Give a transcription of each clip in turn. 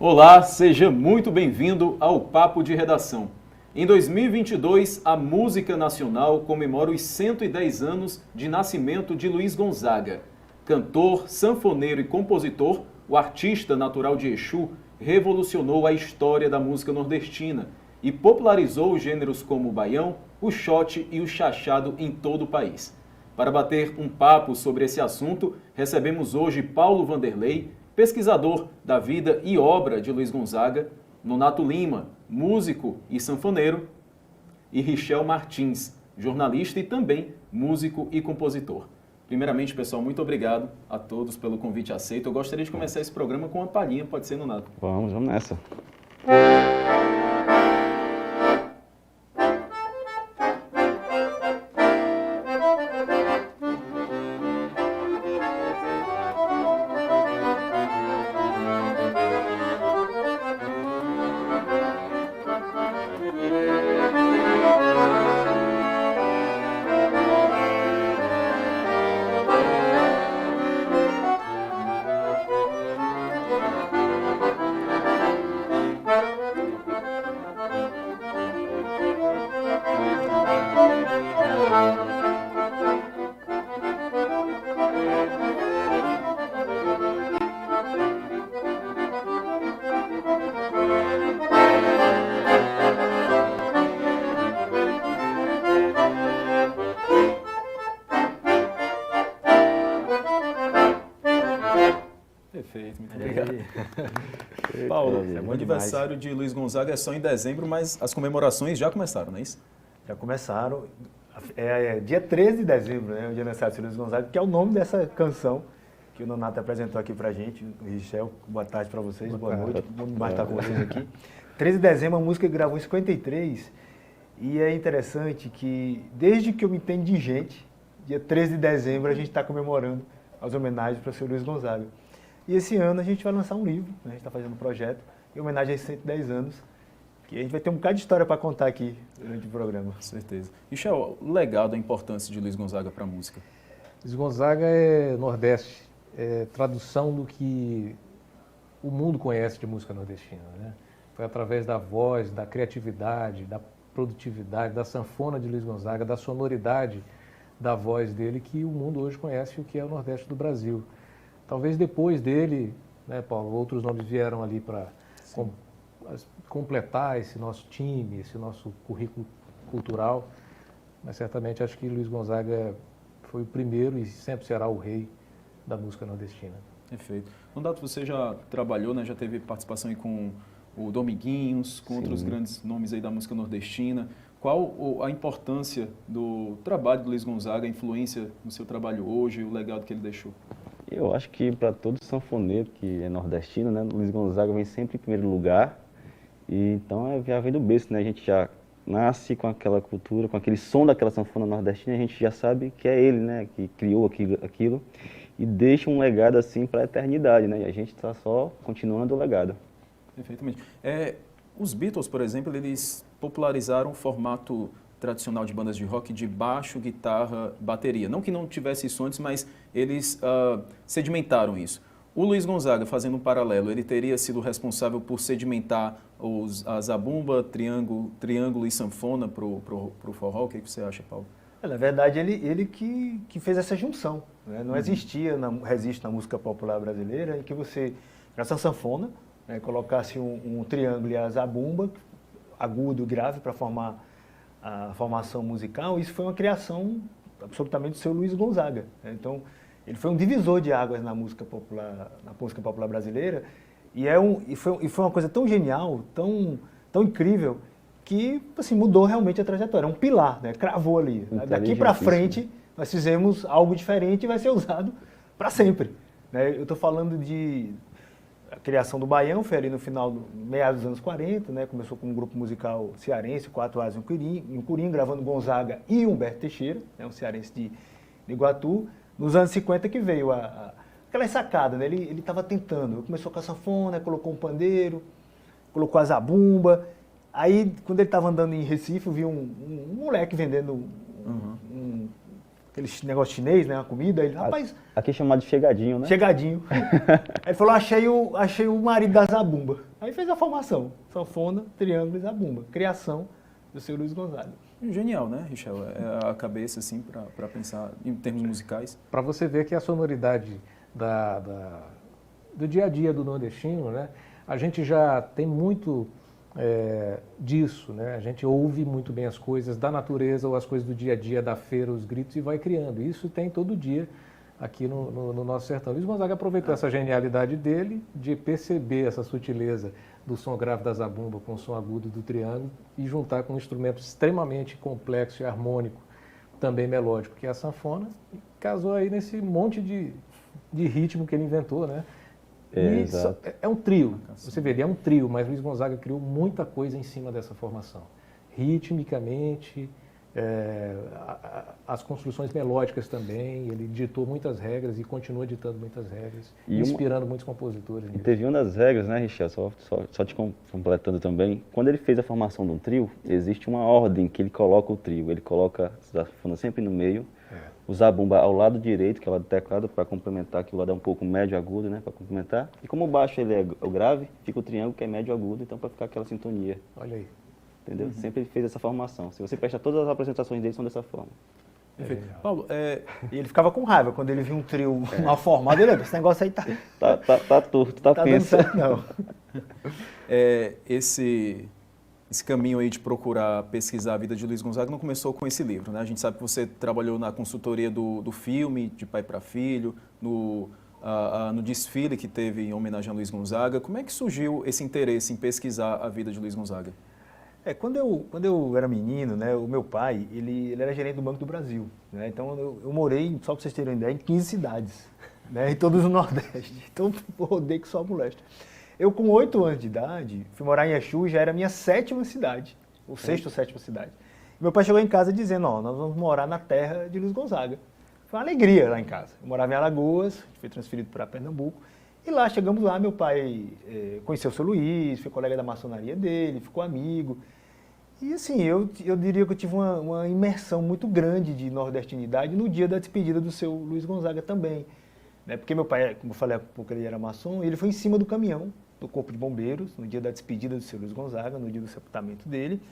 Olá, seja muito bem-vindo ao Papo de Redação. Em 2022, a música nacional comemora os 110 anos de nascimento de Luiz Gonzaga. Cantor, sanfoneiro e compositor, o artista natural de Exu revolucionou a história da música nordestina e popularizou os gêneros como o baião, o xote e o chachado em todo o país. Para bater um papo sobre esse assunto, recebemos hoje Paulo Vanderlei, pesquisador da vida e obra de Luiz Gonzaga, Nonato Lima, músico e sanfoneiro, e Richel Martins, jornalista e também músico e compositor. Primeiramente, pessoal, muito obrigado a todos pelo convite aceito. Eu gostaria de começar esse programa com uma palhinha, pode ser, Nonato? Vamos nessa. Perfeito, muito obrigado. Paulo, o aniversário de Luiz Gonzaga é só em dezembro, mas as comemorações já começaram, não é isso? Já começaram. É dia 13 de dezembro, né? O dia aniversário de Luiz Gonzaga, que é o nome dessa canção que o Nonato apresentou aqui pra gente. Richel, boa tarde pra vocês, boa noite. Bom demais estar com vocês aqui. 13 de dezembro, a música que gravou em 53. E é interessante que, desde que eu me entendo de gente, dia 13 de dezembro, a gente está comemorando as homenagens para o Sr. Luiz Gonzaga. E esse ano a gente vai lançar um livro, né? A gente está fazendo um projeto em homenagem aos 110 anos, que a gente vai ter um bocado de história para contar aqui durante o programa. Com certeza. Richel, o legado, a importância de Luiz Gonzaga para a música? Luiz Gonzaga é Nordeste, é tradução do que o mundo conhece de música nordestina, né? Foi através da voz, da criatividade, da produtividade, da sanfona de Luiz Gonzaga, da sonoridade da voz dele que o mundo hoje conhece o que é o Nordeste do Brasil. Talvez depois dele, né, Paulo, outros nomes vieram ali para completar esse nosso time, esse nosso currículo cultural, mas certamente acho que Luiz Gonzaga foi o primeiro e sempre será o rei da música nordestina. Perfeito. Nonato, você já trabalhou, né, já teve participação aí com o Dominguinhos, com outros grandes nomes aí da música nordestina. Qual a importância do trabalho do Luiz Gonzaga, a influência no seu trabalho hoje, o legado que ele deixou? Eu acho que para todo sanfoneiro que é nordestino, né, Luiz Gonzaga vem sempre em primeiro lugar. E então já vem do berço, né? A gente já nasce com aquela cultura, com aquele som daquela sanfona nordestina, a gente já sabe que é ele, né, que criou aquilo e deixa um legado assim para a eternidade, né? E a gente está só continuando o legado. Perfeitamente. Os Beatles, por exemplo, eles popularizaram o formato tradicional de bandas de rock de baixo, guitarra, bateria. Não que não tivesse isso antes, mas eles sedimentaram isso. O Luiz Gonzaga, fazendo um paralelo, ele teria sido responsável por sedimentar a zabumba, triângulo e sanfona para o forró? O que você acha, Paulo? Na verdade, ele que fez essa junção, né? Não existia registro na música popular brasileira em que você, nessa sanfona, né, colocasse um triângulo e a zabumba, agudo e grave, para formar a formação musical. Isso foi uma criação absolutamente do seu Luiz Gonzaga, né? Então, ele foi um divisor de águas na música popular brasileira e foi uma coisa tão genial, tão incrível, que assim, mudou realmente a trajetória. É um pilar, né? Cravou ali. Daqui para frente, nós fizemos algo diferente e vai ser usado para sempre, né? Eu estou falando de a criação do Baião, foi ali no final, meados dos anos 40, né? Começou com um grupo musical cearense, 4 As em um Curim, gravando Gonzaga e Humberto Teixeira, né? Um cearense de Iguatu. Nos anos 50 que veio aquela sacada, né? Ele estava tentando, começou com a sanfona, colocou um pandeiro, colocou a zabumba. Aí, quando ele estava andando em Recife, eu vi um moleque vendendo aquele negócio chinês, né? Uma comida. Ele, rapaz, Aqui é chamado de chegadinho, né? chegadinho. Aí ele falou, achei o marido da zabumba. Aí fez a formação, sanfona, triângulo e zabumba. Criação do seu Luiz Gonzaga. Genial, né, Richel? É a cabeça, assim, para pensar em termos musicais. Para você ver que a sonoridade do dia a dia do nordestino, né? A gente já tem muito disso, né? A gente ouve muito bem as coisas da natureza ou as coisas do dia a dia, da feira, os gritos e vai criando. Isso tem todo dia aqui no nosso sertão. Luiz Gonzaga aproveitou essa genialidade dele de perceber essa sutileza do som grave da zabumba com o som agudo do triângulo e juntar com um instrumento extremamente complexo e harmônico, também melódico, que é a sanfona, e casou aí nesse monte de ritmo que ele inventou, né? Exato. É um trio, você vê, ele é um trio, mas Luiz Gonzaga criou muita coisa em cima dessa formação. Ritmicamente, as construções melódicas também, ele ditou muitas regras e continua ditando muitas regras, inspirando muitos compositores. E teve uma das regras, né, Richel, só te completando também, quando ele fez a formação de um trio, existe uma ordem que ele coloca o trio, ele coloca a sanfona sempre no meio, o zabumba ao lado direito, que é o lado do teclado, para complementar, que o lado é um pouco médio agudo, né, para complementar. E como o baixo ele é o grave, fica o triângulo, que é médio agudo, então para ficar aquela sintonia. Olha aí. Entendeu? Sempre ele fez essa formação. Se você prestar todas as apresentações dele são dessa forma. Perfeito. Paulo, E ele ficava com raiva quando ele via um trio mal formado. Ele, esse negócio aí Tá torto, tá dando pensa. certo, não. Esse caminho aí de procurar pesquisar a vida de Luiz Gonzaga não começou com esse livro, né? A gente sabe que você trabalhou na consultoria do filme, de pai para filho, no desfile que teve em homenagem a Luiz Gonzaga. Como é que surgiu esse interesse em pesquisar a vida de Luiz Gonzaga? Quando eu era menino, né, o meu pai, ele era gerente do Banco do Brasil, né, então eu morei, só para vocês terem uma ideia, em 15 cidades, né, em todos no Nordeste, então eu rodei que só molesta. Eu com 8 anos de idade, fui morar em Exu, já era a minha 7ª cidade, ou 6ª ou 7ª cidade. Meu pai chegou em casa dizendo, nós vamos morar na terra de Luiz Gonzaga. Foi uma alegria lá em casa. Eu morava em Alagoas, fui transferido para Pernambuco, e lá, chegamos lá, meu pai conheceu o seu Luiz, foi colega da maçonaria dele, ficou amigo. E assim, eu diria que eu tive uma imersão muito grande de nordestinidade no dia da despedida do seu Luiz Gonzaga também. Né? Porque meu pai, como eu falei há pouco, ele era maçom, ele foi em cima do caminhão do Corpo de Bombeiros, no dia da despedida do seu Luiz Gonzaga, no dia do sepultamento dele.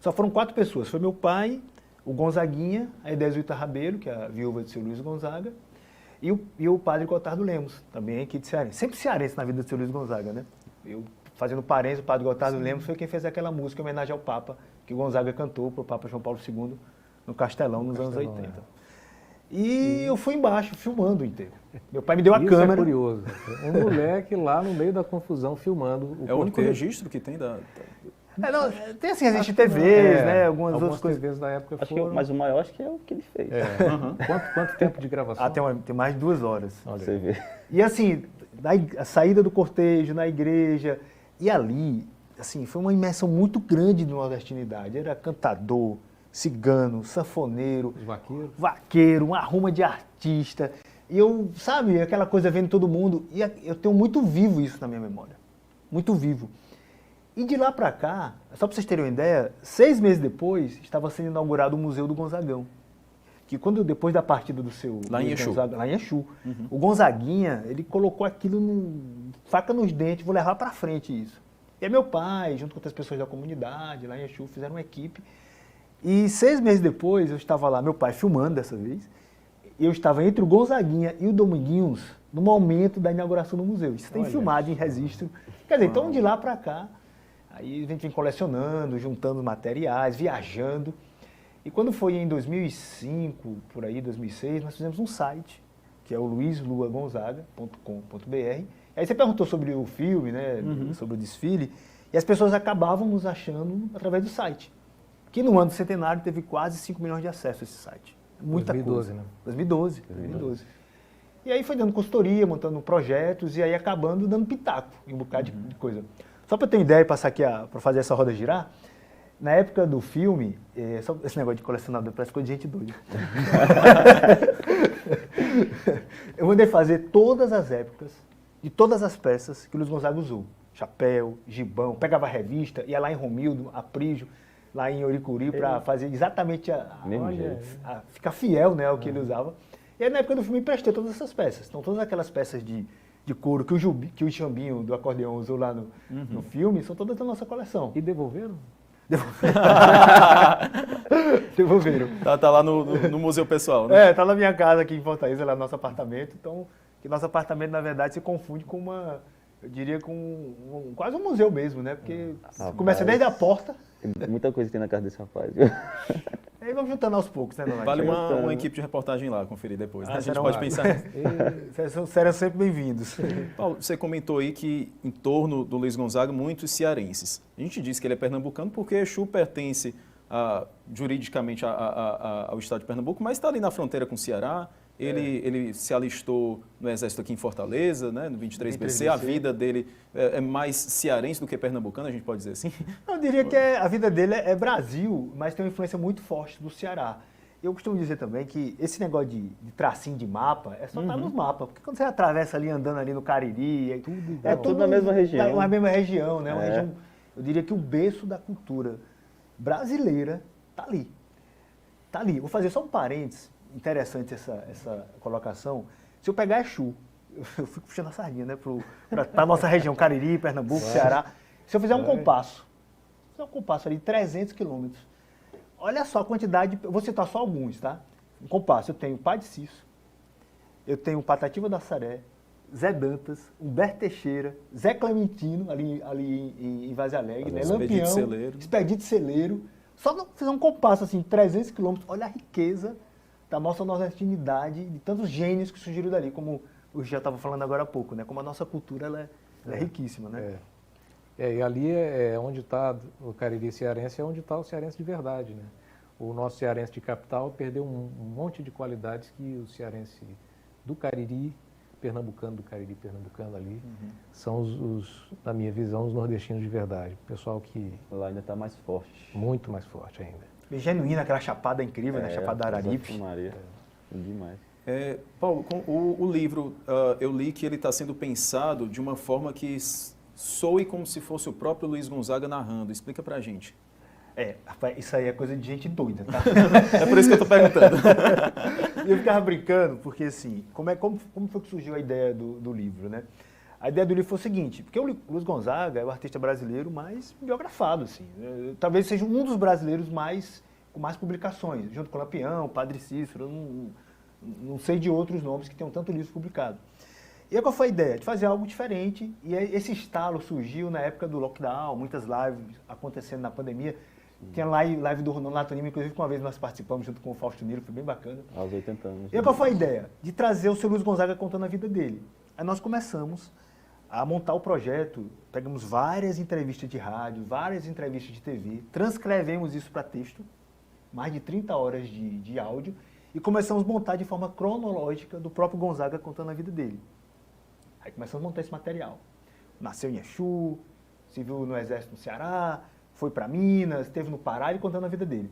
Só foram 4 pessoas, foi meu pai, o Gonzaguinha, a Edesuíta Rabelo, que é a viúva do seu Luiz Gonzaga, e o padre Gotardo Lemos, também aqui de Cearense. Sempre cearense na vida do seu Luiz Gonzaga, né? Eu, fazendo parênteses, o padre Gotardo Lemos foi quem fez aquela música em homenagem ao Papa, que o Gonzaga cantou para o Papa João Paulo II no Castelão, nos anos 80. E eu fui embaixo, filmando o enterro. Meu pai me deu a câmera. Isso é curioso. Um moleque lá no meio da confusão filmando o É o único registro que tem da... tem assim, existe TVs, né? Algumas outras coisas. TVs da época Mas o maior acho que é o que ele fez. Quanto tempo de gravação? Tem mais de 2 horas. Você vê. E assim, a saída do cortejo na igreja, e ali, assim, foi uma imersão muito grande de nordestinidade. Era cantador, cigano, sanfoneiro, vaqueiro, uma arruma de artista. E eu, sabe, aquela coisa vendo todo mundo, e eu tenho muito vivo isso na minha memória. Muito vivo. E de lá para cá, só para vocês terem uma ideia, 6 meses depois, estava sendo inaugurado o Museu do Gonzagão. Que depois da partida do seu... Lá em Exu. Gonzaga, lá em Exu. O Gonzaguinha, ele colocou aquilo faca nos dentes, vou levar para frente isso. E aí meu pai, junto com outras pessoas da comunidade, lá em Exu, fizeram uma equipe. E 6 meses depois, eu estava lá, meu pai filmando dessa vez, eu estava entre o Gonzaguinha e o Dominguinhos no momento da inauguração do museu. Isso tem filmado em registro. Quer dizer, então de lá para cá, aí a gente vem colecionando, juntando materiais, viajando. E quando foi em 2005, por aí, 2006, nós fizemos um site, que é o luizluagonzaga.com.br. Aí você perguntou sobre o filme, né, sobre o desfile, e as pessoas acabavam nos achando através do site. Que no ano do centenário teve quase 5 milhões de acessos a esse site. Muita 2012, coisa. né? 2012. E aí foi dando consultoria, montando projetos, e aí acabando dando pitaco em um bocado de coisa. Só para ter uma ideia e passar aqui para fazer essa roda girar, na época do filme, só esse negócio de colecionador parece coisa de gente doida. Eu mandei fazer todas as épocas, de todas as peças que o Luiz Gonzaga usou. Chapéu, gibão, pegava a revista, ia lá em Romildo, Aprígio, lá em Oricuri para fazer exatamente Mesmo jeito. ficar fiel, né, ao que ele usava. E aí, na época do filme, eu emprestei todas essas peças. Então, todas aquelas peças de couro que o Chambinho do acordeão usou lá no filme, são todas da nossa coleção. E devolveram? Devolveram. Tá lá no museu pessoal, né? Tá na minha casa aqui em Fortaleza, lá no nosso apartamento. Então, que nosso apartamento, na verdade, se confunde com eu diria com quase um museu mesmo, né? Porque começa desde a porta. Tem muita coisa que tem na casa desse rapaz. Aí vamos juntando aos poucos, né, Donati? Vale uma equipe de reportagem lá conferir depois, né? A gente será pode um- pensar. Serão sempre bem-vindos. Paulo, você comentou aí que em torno do Luiz Gonzaga, muitos cearenses. A gente diz que ele é pernambucano porque Exu pertence juridicamente ao estado de Pernambuco, mas está ali na fronteira com o Ceará. Ele se alistou no Exército aqui em Fortaleza, né, no 23BC. A vida dele é mais cearense do que pernambucana, a gente pode dizer assim? Eu diria que a vida dele é Brasil, mas tem uma influência muito forte do Ceará. Eu costumo dizer também que esse negócio de tracinho de mapa é só estar nos mapas. Porque quando você atravessa ali, andando ali no Cariri, é tudo na mesma região. Na mesma região, né? Uma região, eu diria que o berço da cultura brasileira está ali. Está ali. Vou fazer só um parênteses, interessante essa colocação. Se eu pegar Exu, eu fico puxando a sardinha, né? Para a nossa região, Cariri, Pernambuco, Ceará. Se eu fizer um compasso ali de 300 quilômetros, olha só a quantidade, eu vou citar só alguns, tá? Um compasso, eu tenho Padre Cício, eu tenho Patativa da Saré, Zé Dantas, Humberto Teixeira, Zé Clementino, ali em Vaz Alegre, né? Expedito Lampião, Celeiro. Expedito Celeiro. Só não fizer um compasso assim, 300 quilômetros, olha a riqueza da nossa nordestinidade, de tantos gênios que surgiram dali, como o já estava falando agora há pouco, né? Como a nossa cultura ela é riquíssima, né? E ali é onde está o Cariri cearense, é onde está o cearense de verdade, né? O nosso cearense de capital perdeu um monte de qualidades que o cearense do Cariri, pernambucano do Cariri, pernambucano ali, são na minha visão, os nordestinos de verdade. O pessoal que Lá ainda está mais forte. muito mais forte ainda. Bem genuína, aquela chapada incrível, né? Chapada Araripe. Maria. Demais. Paulo, com o livro, eu li que ele está sendo pensado de uma forma que soe como se fosse o próprio Luiz Gonzaga narrando. Explica pra gente. Rapaz, isso aí é coisa de gente doida, tá? É por isso que eu estou perguntando. E eu ficava brincando, porque assim, como foi que surgiu a ideia do livro, né? A ideia do livro foi o seguinte, porque o Luiz Gonzaga é o artista brasileiro mais biografado, assim. Talvez seja um dos brasileiros com mais publicações, junto com o Lampião, Padre Cícero, não sei de outros nomes que tenham tanto livro publicado. E aí qual foi a ideia? De fazer algo diferente, e aí esse estalo surgiu na época do lockdown, muitas lives acontecendo na pandemia. Tinha live do Nonato Lima, inclusive que uma vez nós participamos junto com o Fausto Nilo, foi bem bacana. Aos 80 anos. E aí qual foi a ideia? De trazer o seu Luiz Gonzaga contando a vida dele. Aí nós começamos a montar o projeto, pegamos várias entrevistas de rádio, várias entrevistas de TV, transcrevemos isso para texto, mais de 30 horas de áudio, e começamos a montar de forma cronológica do próprio Gonzaga contando a vida dele. Aí começamos a montar esse material. Nasceu em Exu, se viu no Exército no Ceará, foi para Minas, esteve no Pará e contando a vida dele.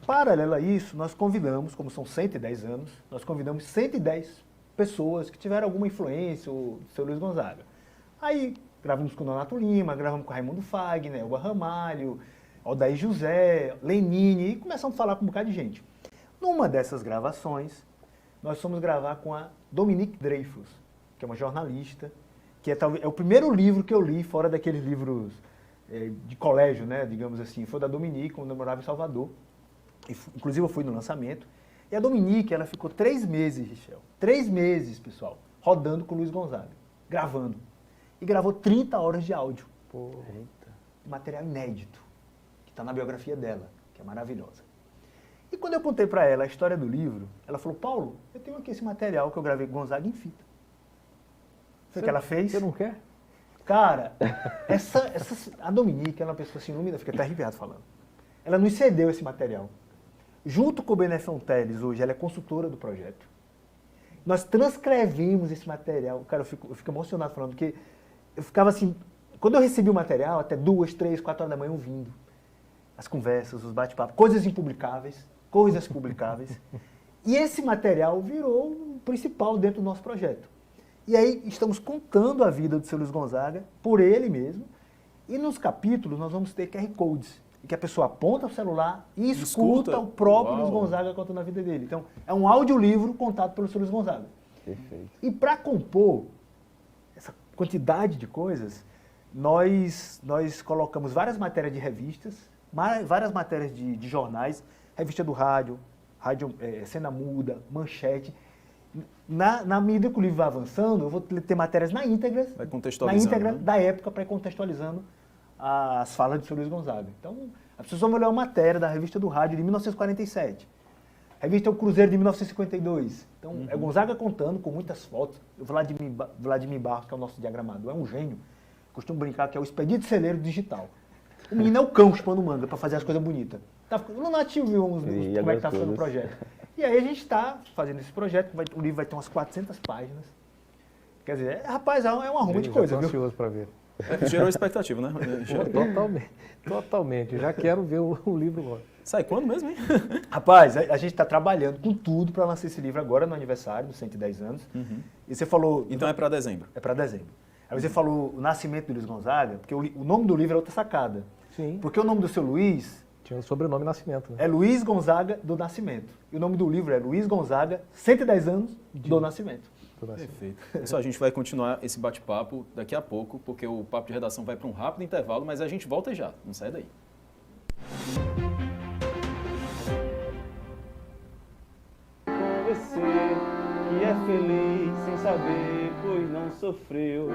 Paralelo a isso, nós convidamos, como são 110 anos, nós convidamos 110 pessoas que tiveram alguma influência do seu Luiz Gonzaga. Aí gravamos com o Nonato Lima, gravamos com o Raimundo Fagner, Elba Ramalho, Odair José, Lenine, e começamos a falar com um bocado de gente. Numa dessas gravações, nós fomos gravar com a Dominique Dreyfus, que é uma jornalista, que é o primeiro livro que eu li, fora daqueles livros de colégio, né, digamos assim, foi da Dominique, quando eu morava em Salvador. Inclusive eu fui no lançamento. E a Dominique, ela ficou 3 meses, Richel, 3 meses, pessoal, rodando com o Luiz Gonzaga, gravando. E gravou 30 horas de áudio. Material inédito, que está na biografia dela, que é maravilhosa. E quando eu contei para ela a história do livro, ela falou, Paulo, eu tenho aqui esse material que eu gravei com Gonzaga em fita. Foi o que ela fez? Você não quer? Cara, a Dominique é uma pessoa assim, ilumina, fica até arrepiado falando. Ela nos cedeu esse material. Junto com o Benefão Teles, hoje, ela é consultora do projeto. Nós transcrevemos esse material. Cara, eu fico emocionado falando, porque eu ficava assim, quando eu recebi o material, até 2, 3, 4 horas da manhã ouvindo as conversas, os bate-papos, coisas impublicáveis, coisas publicáveis. E esse material virou o principal dentro do nosso projeto. E aí estamos contando a vida do seu Luiz Gonzaga por ele mesmo. E nos capítulos nós vamos ter QR Codes. em que a pessoa aponta o celular e Escuta. escuta o próprio Uau. Luiz Gonzaga contando a vida dele. Então, é um audiolivro contado pelo Sr. Luiz Gonzaga. Perfeito. E para compor essa quantidade de coisas, nós colocamos várias matérias de revistas, várias matérias de jornais, revista do rádio, Cena Muda, Manchete. Na medida que o livro vai avançando, eu vou ter matérias na íntegra, Vai contextualizando, né? da época, para ir contextualizando as falas do Sr. Luiz Gonzaga. Então, a pessoa vai ler uma matéria da revista do rádio de 1947. Revista O Cruzeiro de 1952. Então, é Gonzaga contando com muitas fotos. O Vladimir Barros, que é o nosso diagramador, é um gênio. Costumo brincar que é o expedito celeiro digital. O menino é o cão chupando manga para fazer as coisas bonitas. No Nativo viu como é que está ficando o projeto. E aí a gente está fazendo esse projeto, o livro vai ter umas 400 páginas. Quer dizer, rapaz, é um arrumo de coisa, Estou viu? ansioso para ver. Gerou expectativa, né? Totalmente. Já quero ver o livro agora. Sai quando mesmo, hein? Rapaz, a gente está trabalhando com tudo para lançar esse livro agora no aniversário, dos 110 anos. E você falou... Então é para dezembro. É para dezembro. Aí você falou o nascimento do Luiz Gonzaga, porque o nome do livro é outra sacada. Sim. Porque o nome do seu Luiz Tinha o sobrenome Nascimento, né? é Luiz Gonzaga do Nascimento. E o nome do livro é Luiz Gonzaga, 110 anos do Nascimento. Perfeito. Pessoal, a gente vai continuar esse bate-papo daqui a pouco, porque o Papo de Redação vai para um rápido intervalo, mas a gente volta já. Não sai daí. Com você, que é feliz sem saber, pois não sofreu.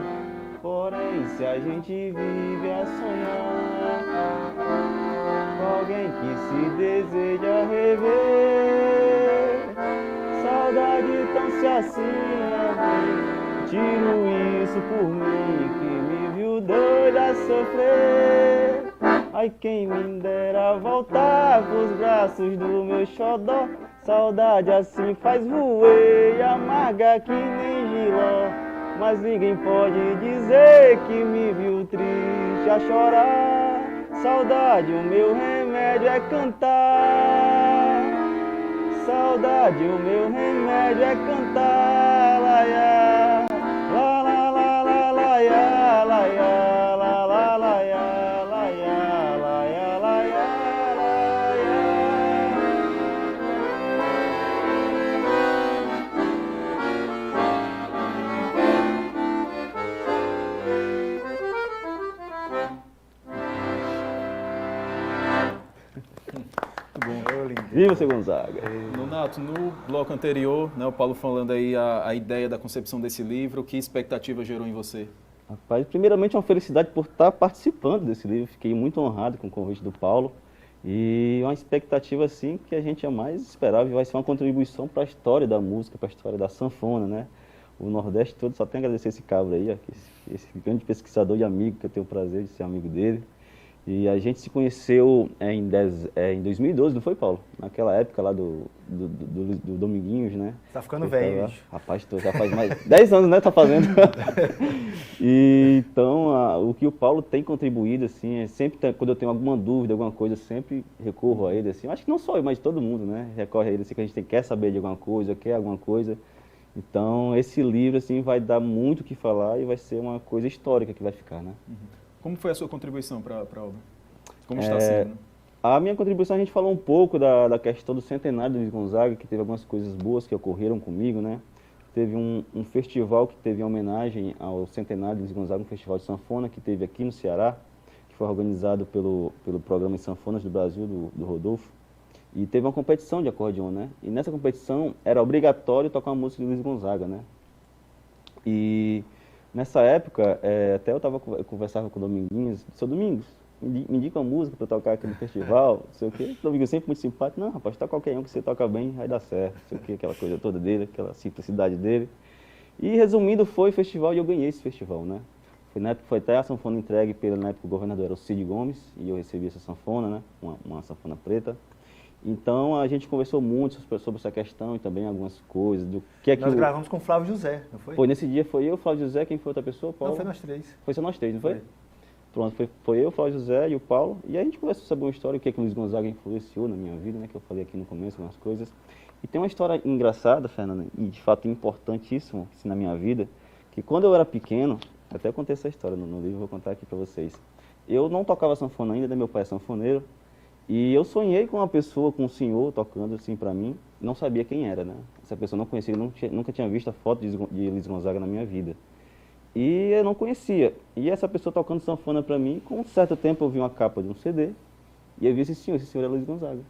Porém, se a gente vive a sonhar com alguém que se deseja rever, saudade tão se assina, tiro isso por mim, que me viu doida a sofrer. Ai, quem me dera voltar pros braços do meu xodó, saudade assim faz voer, amarga que nem giló. Mas ninguém pode dizer que me viu triste a chorar. Saudade, o meu remédio é cantar. Saudade, o meu remédio é cantar. Laia, la la la la laia, laia, la la laia, laia, laia, laia, laia. Viva, seu Gonzaga! Nonato, no bloco anterior, né, o Paulo falando aí a ideia da concepção desse livro, que expectativa gerou em você? Rapaz, primeiramente é uma felicidade por estar participando desse livro. Fiquei muito honrado com o convite do Paulo. E uma expectativa, assim, que a gente jamais esperava. E vai ser uma contribuição para a história da música, para a história da sanfona, né? O Nordeste todo só tem a agradecer esse cabra aí, ó, esse grande pesquisador e amigo, que eu tenho o prazer de ser amigo dele. E a gente se conheceu em 2012, não foi, Paulo? Naquela época lá do Dominguinhos, né? Tá ficando velho, bicho. Rapaz, já faz mais 10 anos, né? Tá fazendo. E, então, o que o Paulo tem contribuído, assim, é sempre, quando eu tenho alguma dúvida, alguma coisa, eu sempre recorro a ele, assim. Acho que não só eu, mas todo mundo, né? Recorre a ele, assim, que a gente quer saber de alguma coisa, quer alguma coisa. Então, esse livro, assim, vai dar muito o que falar e vai ser uma coisa histórica que vai ficar, né? Como foi a sua contribuição para a obra? Como está sendo? Né? A minha contribuição, a gente falou um pouco da questão do centenário do Luiz Gonzaga, que teve algumas coisas boas que ocorreram comigo, né? Teve um festival que teve em homenagem ao centenário do Luiz Gonzaga, um festival de sanfona que teve aqui no Ceará, que foi organizado pelo Programa de Sanfonas do Brasil, do Rodolfo. E teve uma competição de acordeon, né? E nessa competição era obrigatório tocar uma música de Luiz Gonzaga, né? E nessa época, até eu conversava com o Dominguinhos, seu Domingos, me indica uma música para tocar aqui no festival, não sei o quê. O Domingos sempre muito simpático, não, rapaz, toca qualquer um que você toca bem, vai dar certo, não sei o quê, aquela coisa toda dele, aquela simplicidade dele. E resumindo, foi o festival e eu ganhei esse festival, né? Na época foi até a sanfona entregue na época o governador era o Cid Gomes, e eu recebi essa sanfona, né? Uma sanfona preta. Então a gente conversou muito sobre essa questão e também algumas coisas. Nós gravamos com o Flávio José, não foi? Foi nesse dia, foi eu, Flávio José, quem foi outra pessoa? Paulo? Não, foi nós três. Foi só nós três, não foi? Pronto, foi eu, Flávio José e o Paulo. E a gente conversou sobre uma história, o que o Luiz Gonzaga influenciou na minha vida, né? Que eu falei aqui no começo, algumas coisas. E tem uma história engraçada, Fernanda, e de fato importantíssima assim, na minha vida, que quando eu era pequeno, até contei essa história no livro, vou contar aqui para vocês. Eu não tocava sanfona ainda, né? Meu pai é sanfoneiro. E eu sonhei com uma pessoa, com um senhor tocando assim pra mim. Não sabia quem era, né? Essa pessoa não conhecia, nunca tinha visto a foto de Luiz Gonzaga na minha vida. E eu não conhecia. E essa pessoa tocando sanfona pra mim, com um certo tempo eu vi uma capa de um CD. E eu vi esse senhor é Luiz Gonzaga.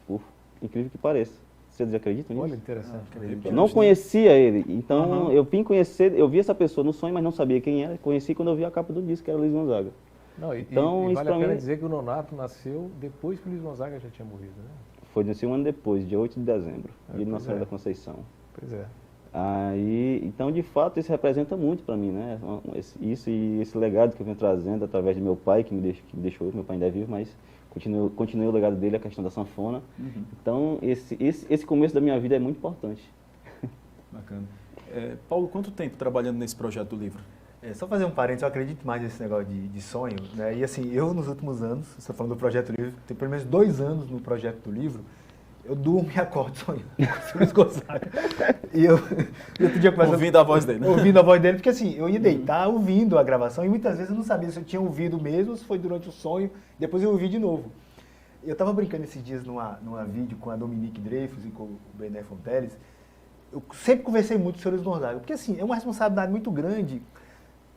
Por incrível que pareça. Vocês acreditam nisso? Olha, interessante. Eu não conhecia ele, então eu vim conhecer, eu vi essa pessoa no sonho, mas não sabia quem era. Conheci quando eu vi a capa do disco, que era Luiz Gonzaga. Não, Então, e isso vale a pra pena mim dizer que o Nonato nasceu depois que o Luiz Gonzaga já tinha morrido, né? foi assim, um ano depois, dia 8 de dezembro, dia de pois Nossa Senhora é. da Conceição. Pois é. Aí, então, de fato, isso representa muito para mim, né? Isso e esse legado que eu venho trazendo através do meu pai, que me deixou, meu pai ainda é vivo, mas continuei o legado dele, a questão da sanfona. Então, esse começo da minha vida é muito importante. Bacana. Paulo, quanto tempo trabalhando nesse projeto do livro? Só fazer um parênteses, eu acredito mais nesse negócio de sonho, né? E assim, eu nos últimos anos, você está falando do Projeto Livro, tem pelo menos 2 anos no Projeto do Livro, eu durmo e acordo sonhando com o Luiz Gonzaga. E outro dia Ouvindo a voz dele, né? Ouvindo a voz dele, porque assim, eu ia deitar ouvindo a gravação e muitas vezes eu não sabia se eu tinha ouvido mesmo ou se foi durante o sonho, depois eu ouvi de novo. Eu estava brincando esses dias numa vídeo com a Dominique Dreyfus e com o Bené Fonteles. Eu sempre conversei muito sobre o Luiz Gonzaga, porque assim, é uma responsabilidade muito grande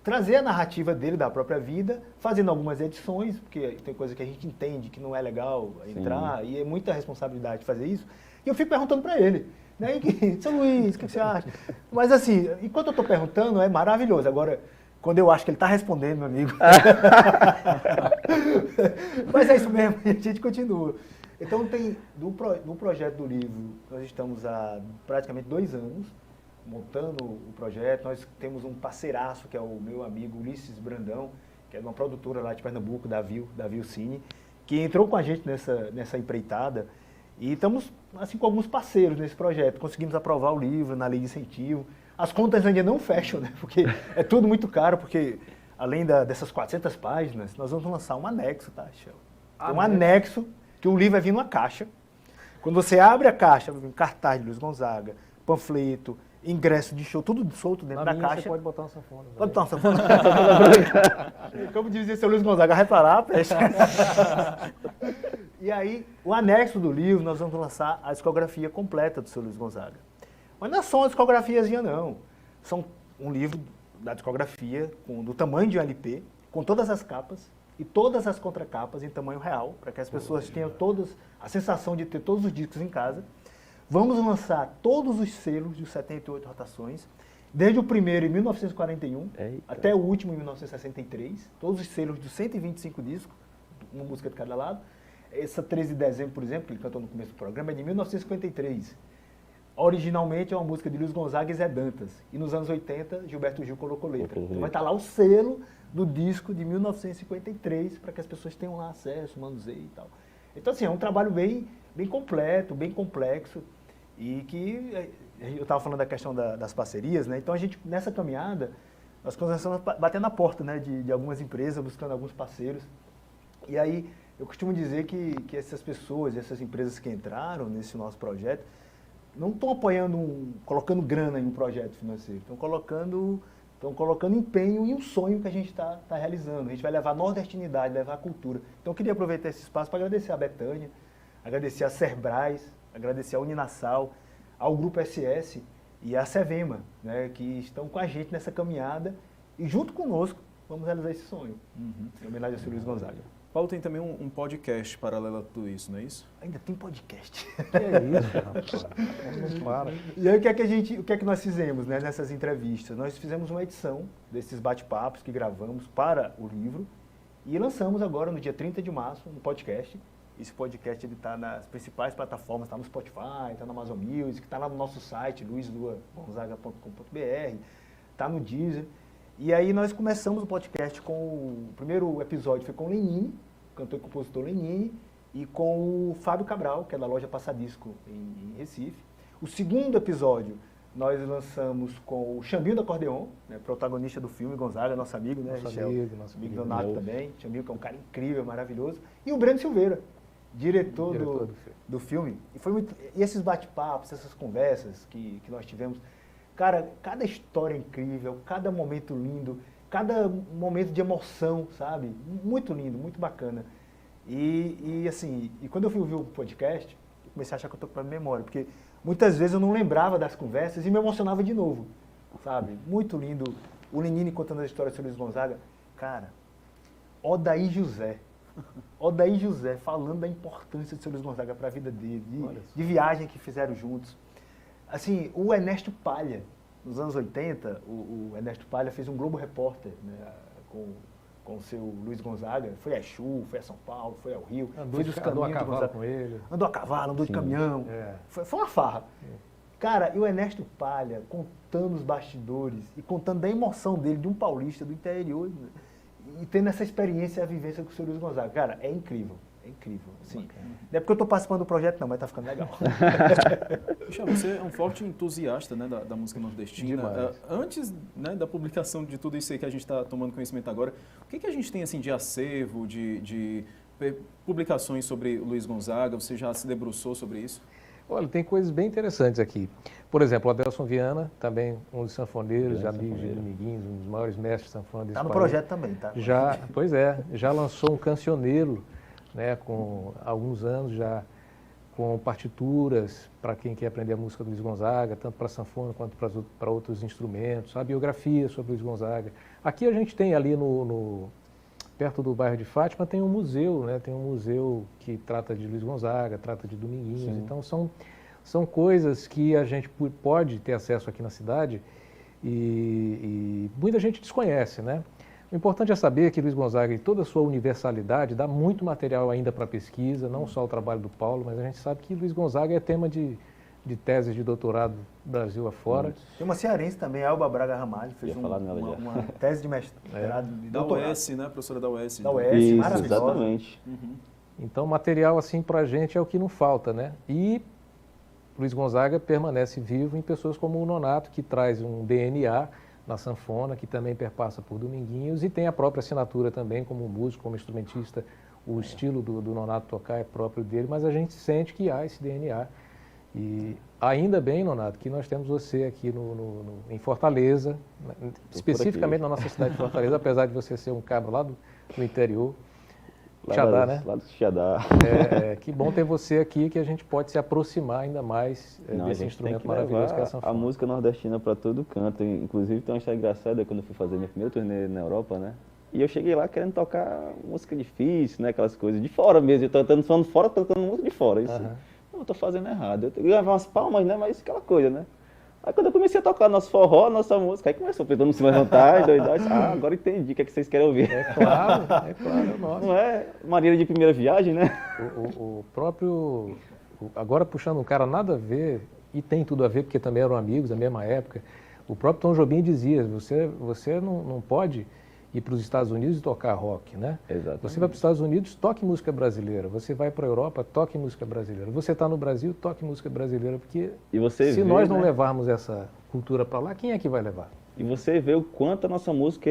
trazer a narrativa dele, da própria vida, fazendo algumas edições, porque tem coisa que a gente entende que não é legal entrar, e é muita responsabilidade fazer isso. E eu fico perguntando para ele, né? São Luís, o que você acha? Mas assim, enquanto eu estou perguntando, é maravilhoso. Agora, quando eu acho que ele está respondendo, meu amigo... Mas é isso mesmo, a gente continua. Então, no projeto do livro, nós estamos há praticamente 2 anos, montando o projeto. Nós temos um parceiraço, que é o meu amigo Ulisses Brandão, que é de uma produtora lá de Pernambuco, da Vil Cine, que entrou com a gente nessa empreitada. E estamos, assim, com alguns parceiros nesse projeto. Conseguimos aprovar o livro na lei de incentivo. As contas ainda não fecham, né? Porque é tudo muito caro, porque além dessas 400 páginas, nós vamos lançar um anexo, tá, Michel? Um anexo, que o livro vai vir numa caixa. Quando você abre a caixa, vai vir um cartaz de Luiz Gonzaga, panfleto, ingresso de show, tudo solto dentro da caixa. Você pode botar uma sanfona. Pode botar uma sanfona. Como dizia seu Luiz Gonzaga, vai parar, peste. E aí, o anexo do livro, nós vamos lançar a discografia completa do seu Luiz Gonzaga. Mas não é só uma discografiazinha, não. São um livro da discografia, do tamanho de um LP, com todas as capas e todas as contracapas em tamanho real, para que as pessoas tenham todas a sensação de ter todos os discos em casa. Vamos lançar todos os selos de 78 rotações, desde o primeiro em 1941 até o último em 1963, todos os selos de 125 discos, uma música de cada lado. Essa 13 de dezembro, por exemplo, que ele cantou no começo do programa, é de 1953. Originalmente é uma música de Luiz Gonzaga e Zé Dantas. E nos anos 80, Gilberto Gil colocou letra. Então vai estar lá o selo do disco de 1953, para que as pessoas tenham lá acesso, manuseio e tal. Então, assim, é um trabalho bem completo, bem complexo. E que eu estava falando da questão das parcerias, né? Então a gente, nessa caminhada, nós começamos a bater na porta, né, de algumas empresas, buscando alguns parceiros. E aí eu costumo dizer que essas pessoas, essas empresas que entraram nesse nosso projeto, não estão apoiando, colocando grana em um projeto financeiro, estão colocando empenho em um sonho que a gente está realizando. A gente vai levar a nordestinidade, levar a cultura. Então eu queria aproveitar esse espaço para agradecer a Betânia, agradecer a Cerbrais, agradecer a Uninasal, ao Grupo SS e à Sevema, né, que estão com a gente nessa caminhada e junto conosco vamos realizar esse sonho, em homenagem ao seu Luiz Gonzaga. Paulo tem também um podcast paralelo a tudo isso, não é isso? Ainda tem podcast. Que é isso, rapaz? Não para. E aí o que é que nós fizemos, né, nessas entrevistas? Nós fizemos uma edição desses bate-papos que gravamos para o livro e lançamos agora no dia 30 de março um podcast. Esse podcast está nas principais plataformas, está no Spotify, está no Amazon Music, está lá no nosso site, luisluagonzaga.com.br, está no Deezer. E aí nós começamos o podcast com o primeiro episódio foi com o Lenine, cantor e compositor Lenine, e com o Fábio Cabral, que é da loja Passadisco em Recife. O segundo episódio nós lançamos com o Xambinho do Acordeon, né, protagonista do filme Gonzaga, nosso amigo, né, Nosso Michel? nosso Amigo amigo. Donato também. Xambinho, que é um cara incrível, maravilhoso. E o Breno Silveira, diretor do filme. E esses bate-papos, essas conversas que nós tivemos, cara, cada história incrível, cada momento lindo. cada momento de emoção, sabe? Muito lindo, muito bacana. E assim, quando eu fui ouvir o podcast, eu comecei a achar que eu tô com problema de memória, porque muitas vezes eu não lembrava das conversas e me emocionava de novo, sabe? Muito lindo. O Lenine contando a história sobre Luiz Gonzaga. Cara, Odair José falando da importância de seu Luiz Gonzaga para a vida dele, de viagem que fizeram juntos. Assim, o Ernesto Palha, nos anos 80, o Ernesto Palha fez um Globo Repórter, né, com o seu Luiz Gonzaga. Foi a Exu, foi a São Paulo, foi ao Rio. Andou a cavalo com ele. Andou a cavalo, andou de caminhão. Foi uma farra. Cara, e o Ernesto Palha contando os bastidores e contando da emoção dele, de um paulista do interior, e tendo essa experiência, a vivência com o seu Luiz Gonzaga. Cara, é incrível. É incrível. Assim, não é porque eu estou participando do projeto, não, mas está ficando legal. Puxa, você é um forte entusiasta, né, da música nordestina. Demais. Antes, né, da publicação de tudo isso aí que a gente está tomando conhecimento agora, o que a gente tem assim, de acervo, de publicações sobre o Luiz Gonzaga? Você já se debruçou sobre isso? Olha, tem coisas bem interessantes aqui. Por exemplo, o Adelson Viana, também um dos sanfoneiros, amigos de Dominguinhos, um dos maiores mestres de sanfona desse país. Está no projeto também, tá? Pois é, já lançou um cancioneiro, né, com alguns anos já, com partituras para quem quer aprender a música do Luiz Gonzaga, tanto para sanfona quanto para outros instrumentos, a biografia sobre o Luiz Gonzaga. Aqui a gente tem ali perto do bairro de Fátima, tem um museu, né, tem um museu que trata de Luiz Gonzaga, trata de Dominguinhos. Sim. Então são coisas que a gente pode ter acesso aqui na cidade e muita gente desconhece, né? O importante é saber que Luiz Gonzaga, em toda a sua universalidade, dá muito material ainda para pesquisa, não só o trabalho do Paulo, mas a gente sabe que Luiz Gonzaga é tema de tese de doutorado Brasil afora. Tem uma cearense também, Alba Braga Ramalho, fez uma tese de mestrado. Da UES, né? Professora da UES. Da UES, maravilhosa. Exatamente. Então, material assim para a gente é o que não falta, né? E Luiz Gonzaga permanece vivo em pessoas como o Nonato, que traz um DNA na sanfona, que também perpassa por Dominguinhos e tem a própria assinatura também como músico, como instrumentista. O estilo do Nonato tocar é próprio dele, mas a gente sente que há esse DNA. E ainda bem, Nonato, que nós temos você aqui em Fortaleza, especificamente na nossa cidade de Fortaleza, apesar de você ser um cabra lá do interior. Xadá, né? Lá do Xadá. Que bom ter você aqui, que a gente pode se aproximar ainda mais desse instrumento maravilhoso que é a sanfona. A música nordestina para todo canto. Inclusive tem uma história engraçada quando eu fui fazer minha primeira turnê na Europa, né? E eu cheguei lá querendo tocar música difícil, né? Aquelas coisas de fora mesmo. Eu tô cantando só de fora, tocando música de fora. Isso. Não, eu tô fazendo errado. Eu tenho que levar umas palmas, né? Mas aquela coisa, né? Aí quando eu comecei a tocar nosso forró, nossa música, aí começou, todo mundo se levantar, doidão, agora entendi o que vocês querem ouvir. É claro, é nosso. Não é maneira de primeira viagem, né? O próprio, agora puxando um cara nada a ver, e tem tudo a ver, porque também eram amigos da mesma época, o próprio Tom Jobim dizia, você não pode ir para os Estados Unidos e tocar rock, né? Exatamente. Você vai para os Estados Unidos, toque música brasileira. Você vai para a Europa, toque música brasileira. Você está no Brasil, toque música brasileira, porque se nós não levarmos essa cultura para lá, quem é que vai levar? E você vê o quanto a nossa música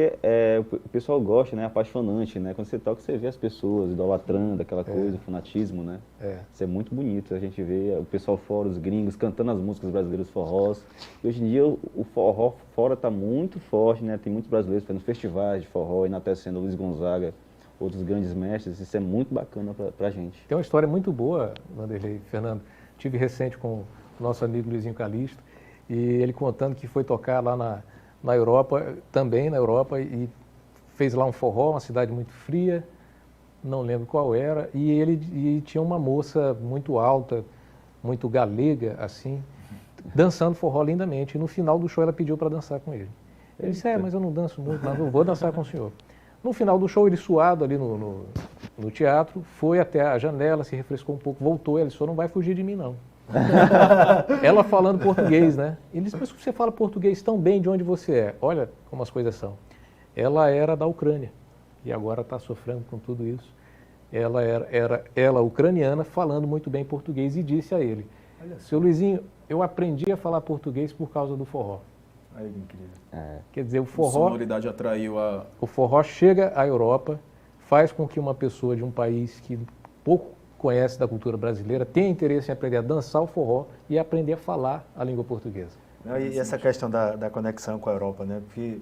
o pessoal gosta, né? Apaixonante, né? Quando você toca, você vê as pessoas idolatrando aquela coisa, o fanatismo, né? Isso é muito bonito. A gente vê o pessoal fora, os gringos, cantando as músicas brasileiras, forrós. E hoje em dia o forró fora está muito forte, né? Tem muitos brasileiros fazendo festivais de forró, enaltecendo Luiz Gonzaga, outros grandes mestres. Isso é muito bacana pra gente. Tem uma história muito boa, Vanderlei, Fernando. Tive recente com o nosso amigo Luizinho Calixto, e ele contando que foi tocar lá na Europa, também na Europa, e fez lá um forró, uma cidade muito fria, não lembro qual era, e tinha uma moça muito alta, muito galega, assim, dançando forró lindamente. E no final do show ela pediu para dançar com ele. Ele disse, mas eu não danço muito, mas eu vou dançar com o senhor. No final do show, ele suado ali no teatro, foi até a janela, se refrescou um pouco, voltou, ele disse, não vai fugir de mim, não. Ela falando português, né? Ele disse, mas você fala português tão bem, de onde você é? Olha como as coisas são. Ela era da Ucrânia e agora está sofrendo com tudo isso. Ela era ucraniana, falando muito bem português, e disse a ele, seu Luizinho, eu aprendi a falar português por causa do forró. Olha que incrível. Quer dizer, o forró... A sonoridade atraiu a... O forró chega à Europa, faz com que uma pessoa de um país que pouco conhece da cultura brasileira, tem interesse em aprender a dançar o forró e aprender a falar a língua portuguesa. E essa questão da conexão com a Europa, né? Porque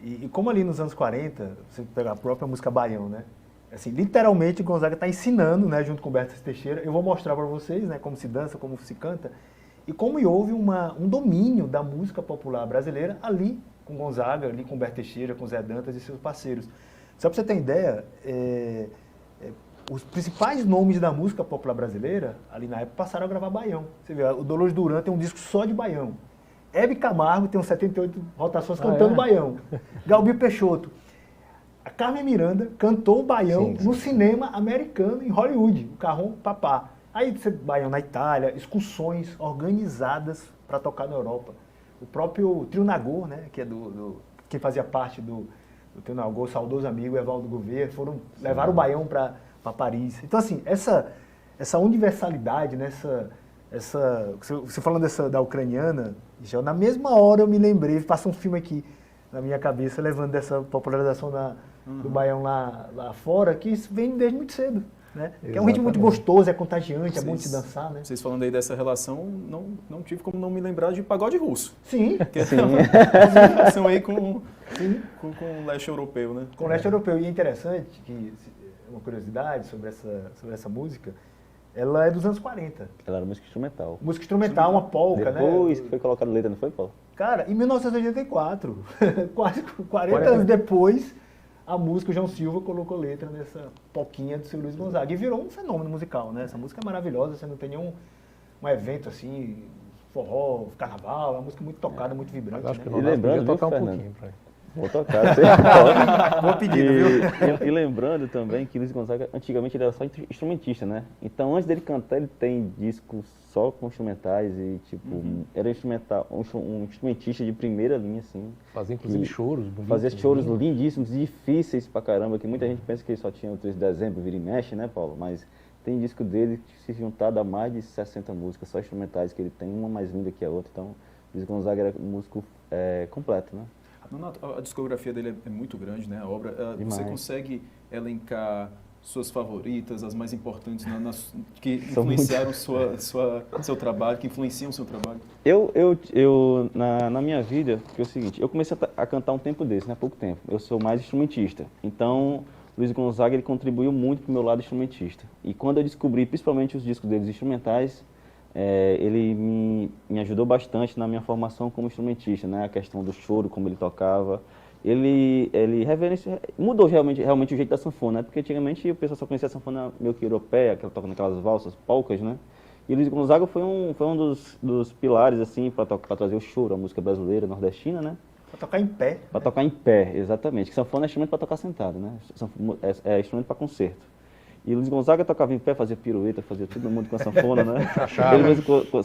E como ali nos anos 40, você pega a própria música Baião, né? Assim, literalmente Gonzaga está ensinando, né, junto com Bertas Teixeira. Eu vou mostrar para vocês, né, como se dança, como se canta e como houve um domínio da música popular brasileira ali com Gonzaga, ali com Bertas Teixeira, com Zé Dantas e seus parceiros. Só para você ter ideia, os principais nomes da música popular brasileira, ali na época, passaram a gravar Baião. Você vê, o Dolores Duran tem um disco só de Baião. Hebe Camargo tem uns 78 rotações cantando Baião. Galbi Peixoto. A Carmen Miranda cantou o Baião no cinema americano, em Hollywood, o Carrom Papá. Aí você Baião na Itália, excursões organizadas para tocar na Europa. O próprio Trio Nagô, né, que é quem fazia parte do Trio Nagô, saudoso amigo Evaldo Gouveia, levaram o Baião para Paris. Então, assim, essa universalidade, né, você falando da ucraniana, na mesma hora eu me lembrei, passa um filme aqui na minha cabeça, levando dessa popularização do Baião lá fora, que isso vem desde muito cedo. Né? Que é um ritmo muito gostoso, é contagiante, é bom de se dançar. Né? Vocês falando aí dessa relação, não tive como não me lembrar de pagode russo. Sim. Que é uma relação aí com o leste europeu, né? Com o leste europeu. E é interessante, que uma curiosidade sobre essa música, ela é dos anos 40. Ela era música instrumental. Música instrumental, uma polca, né? Depois que foi colocado letra, não foi, Paulo? Cara, em 1984, quase 40 anos depois, a música, o João Silva colocou letra nessa polquinha do seu Luiz Gonzaga. E virou um fenômeno musical, né? Essa música é maravilhosa, você não tem nenhum evento assim, forró, carnaval, é uma música muito tocada, muito vibrante. Acho que né? nós lembrando, tocar viu, um pouquinho pra ele. Vou tocar, você pode. Boa pedida, viu? E lembrando também que Luiz Gonzaga, antigamente ele era só instrumentista, né? Então antes dele cantar, ele tem discos só com instrumentais e tipo, era um instrumentista de primeira linha, assim. Fazia inclusive choros bonitos. Fazia choros lindíssimos, difíceis pra caramba, que muita gente pensa que ele só tinha o 3 de dezembro, vira e mexe, né, Paulo? Mas tem disco dele que se juntar dá mais de 60 músicas, só instrumentais que ele tem, uma mais linda que a outra. Então, Luiz Gonzaga era um músico completo, né? A discografia dele é muito grande, né? A obra, Demais. você consegue elencar suas favoritas, as mais importantes, que influenciaram seu trabalho, que influenciam o seu trabalho? Na minha vida, que é o seguinte, eu comecei a cantar um tempo desse, né? Há pouco tempo. Eu sou mais instrumentista. Então, Luiz Gonzaga, ele contribuiu muito para o meu lado instrumentista. E quando eu descobri, principalmente os discos deles instrumentais, ele me ajudou bastante na minha formação como instrumentista, né? A questão do choro, como ele tocava. Ele mudou realmente o jeito da sanfona, né? Porque antigamente o pessoal só conhecia a sanfona meio que europeia, que ela toca naquelas valsas, polcas, né? E Luiz Gonzaga foi um dos pilares, assim, para trazer o choro, a música brasileira, nordestina, né? Pra tocar em pé. Para tocar em pé, exatamente. Que sanfona é instrumento para tocar sentado, né? É instrumento para concerto. E Luiz Gonzaga tocava em pé, fazia pirueta, fazia todo mundo com a sanfona, né?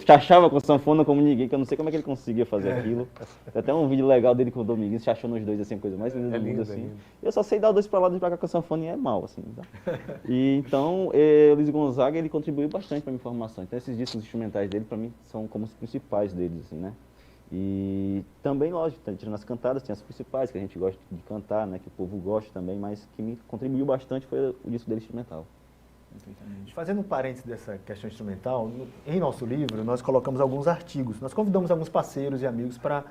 Chachava com a sanfona como ninguém, que eu não sei como é que ele conseguia fazer aquilo. Tem até um vídeo legal dele com o Dominguinhos, chachando os dois, assim, a coisa mais linda do mundo, assim. Eu só sei dar 2 para lá, 2 para cá com a sanfona e é mal, assim. Tá? E então, Luiz Gonzaga, ele contribuiu bastante para a minha formação. Então, esses discos instrumentais dele, para mim, são como os principais deles, assim, né? E também, lógico, tirando as cantadas, tem as principais que a gente gosta de cantar, né, que o povo gosta também, mas que me contribuiu bastante foi o disco dele instrumental. Fazendo um parênteses dessa questão instrumental, em nosso livro nós colocamos alguns artigos, nós convidamos alguns parceiros e amigos para...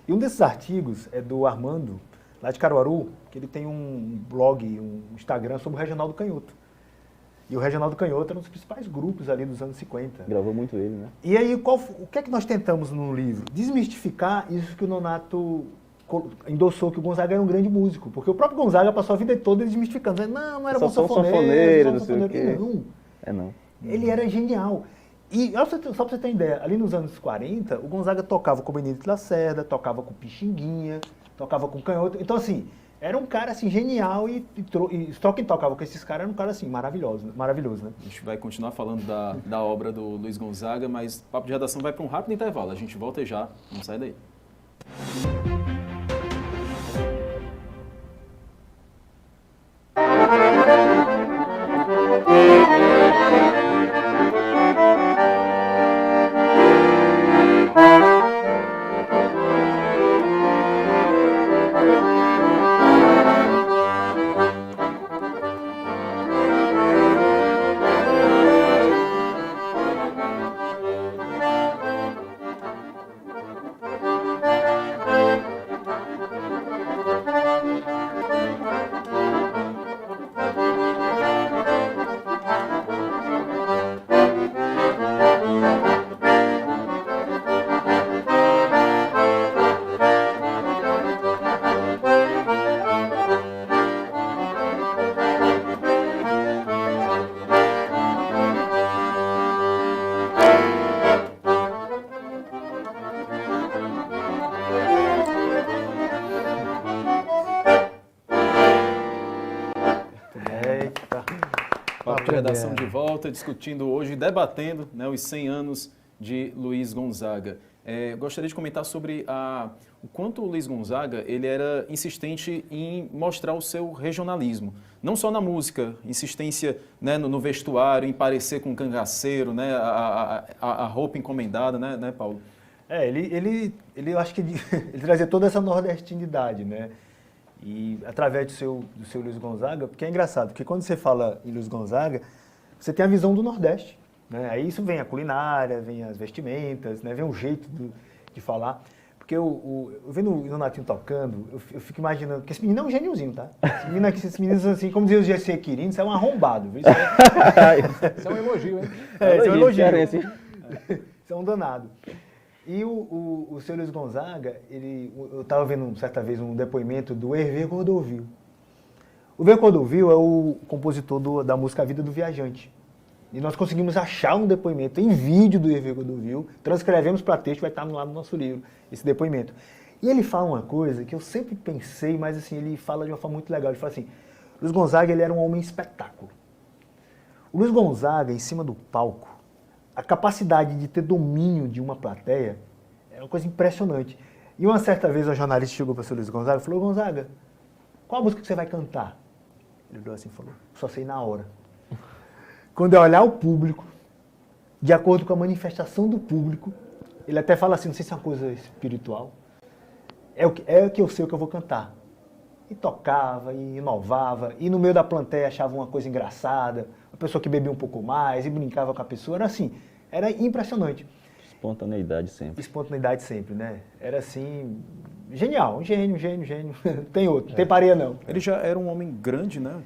E um desses artigos é do Armando, lá de Caruaru, que ele tem um blog, um Instagram sobre o Reginaldo Canhoto. E o Reginaldo Canhoto era um dos principais grupos ali dos anos 50. Gravou muito ele, né? E aí, o que é que nós tentamos no livro? Desmistificar isso que o Nonato endossou, que o Gonzaga era um grande músico. Porque o próprio Gonzaga passou a vida toda desmistificando. Não era bom sanfoneiro, não sei o quê. Não. Ele era genial. E só pra você ter ideia, ali nos anos 40, o Gonzaga tocava com o Benedito Lacerda, tocava com o Pixinguinha, tocava com o Canhoto. Então, assim... Era um cara, assim, genial e só quem tocava com esses caras era um cara, assim, maravilhoso, né? A gente vai continuar falando da obra do Luiz Gonzaga, mas o Papo de Redação vai para um rápido intervalo. A gente volta já, não sai daí. Redação de volta, discutindo hoje, debatendo, né, os 100 anos de Luiz Gonzaga. Gostaria de comentar sobre o quanto o Luiz Gonzaga ele era insistente em mostrar o seu regionalismo. Não só na música, insistência, né, no vestuário, em parecer com um cangaceiro, né, a roupa encomendada, né, Paulo? Eu acho que ele trazia toda essa nordestinidade, né? E através do seu Luiz Gonzaga, porque é engraçado, porque quando você fala em Luiz Gonzaga, você tem a visão do Nordeste, né? Aí isso vem a culinária, vem as vestimentas, né? Vem o jeito de falar. Porque eu vendo o Nonatinho tocando, eu fico imaginando, porque esse menino é um gêniozinho, tá? Esse menino assim, como dizia o G.C. Quirino, isso é um arrombado, viu? Isso é um elogio, hein? Isso é um elogio. Isso é um danado. E o seu Luiz Gonzaga, eu estava vendo certa vez um depoimento do Hervé Cordovil. O Hervé Cordovil é o compositor da música A Vida do Viajante. E nós conseguimos achar um depoimento em vídeo do Hervé Cordovil, transcrevemos para texto, vai estar lá no nosso livro, esse depoimento. E ele fala uma coisa que eu sempre pensei, mas assim, ele fala de uma forma muito legal. Ele fala assim, Luiz Gonzaga ele era um homem espetáculo. O Luiz Gonzaga, em cima do palco, a capacidade de ter domínio de uma plateia é uma coisa impressionante. E uma certa vez a jornalista chegou para o seu Luiz Gonzaga e falou, Gonzaga, qual a música que você vai cantar? Ele olhou assim e falou, só sei na hora. Quando eu olhar o público, de acordo com a manifestação do público, ele até fala assim, não sei se é uma coisa espiritual, é o que eu sei o que eu vou cantar. E tocava, e inovava, e no meio da plateia achava uma coisa engraçada, uma pessoa que bebia um pouco mais e brincava com a pessoa, era assim, era impressionante. Espontaneidade sempre. Espontaneidade sempre, né? Era assim, genial, um gênio. Tem outro, tem pareia não. Ele já era um homem grande, né?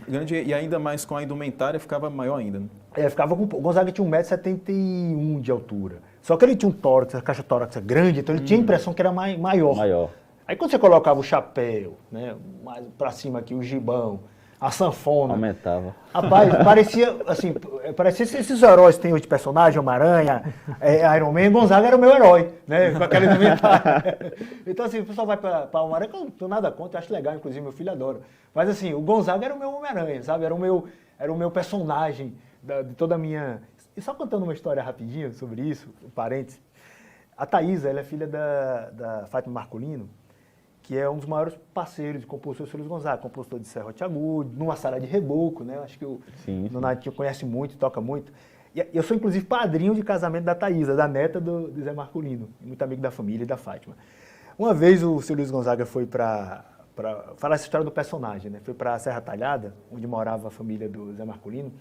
Grande e ainda mais com a indumentária ficava maior ainda, né? Ficava com... O Gonzaga tinha 1,71 m de altura. Só que ele tinha um tórax, a caixa tórax grande, então ele tinha a impressão que era maior. Aí quando você colocava o chapéu, né, mais pra cima aqui, o gibão, a sanfona... Aumentava. Rapaz, parecia esses heróis que tem hoje de personagem, Homem-Aranha, Iron Man, Gonzaga era o meu herói, né, com aquela indumentária. Então assim, o pessoal vai pra Homem-Aranha, que eu não tenho nada contra, eu acho legal, inclusive meu filho adora. Mas assim, o Gonzaga era o meu Homem-Aranha, sabe, era o meu personagem de toda a minha... E só contando uma história rapidinho sobre isso, um parênteses, a Thaísa, ela é filha da Fátima Marcolino, que é um dos maiores parceiros de compositor do seu Luiz Gonzaga, compositor de Serrote Agudo, numa sala de reboco, né? Acho que o Nonatinho conhece muito, toca muito. E eu sou, inclusive, padrinho de casamento da Thaísa, da neta do Zé Marcolino, muito amigo da família e da Fátima. Uma vez o seu Luiz Gonzaga foi para falar essa história do personagem, né? Foi para a Serra Talhada, onde morava a família do Zé Marcolino,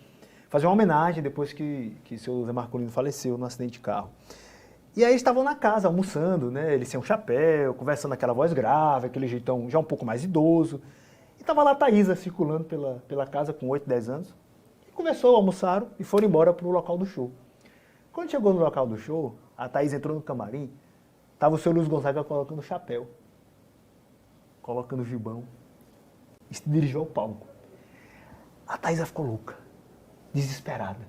fazer uma homenagem depois que seu Zé Marcolino faleceu num acidente de carro. E aí eles estavam na casa, almoçando, né? Ele sem um chapéu, conversando aquela voz grave, aquele jeitão já um pouco mais idoso. E estava lá a Thaísa circulando pela casa com 8, 10 anos. E conversou, almoçaram e foram embora para o local do show. Quando chegou no local do show, a Thaísa entrou no camarim, estava o seu Luiz Gonzaga colocando o chapéu, colocando o gibão, e se dirigiu ao palco. A Thaísa ficou louca, desesperada.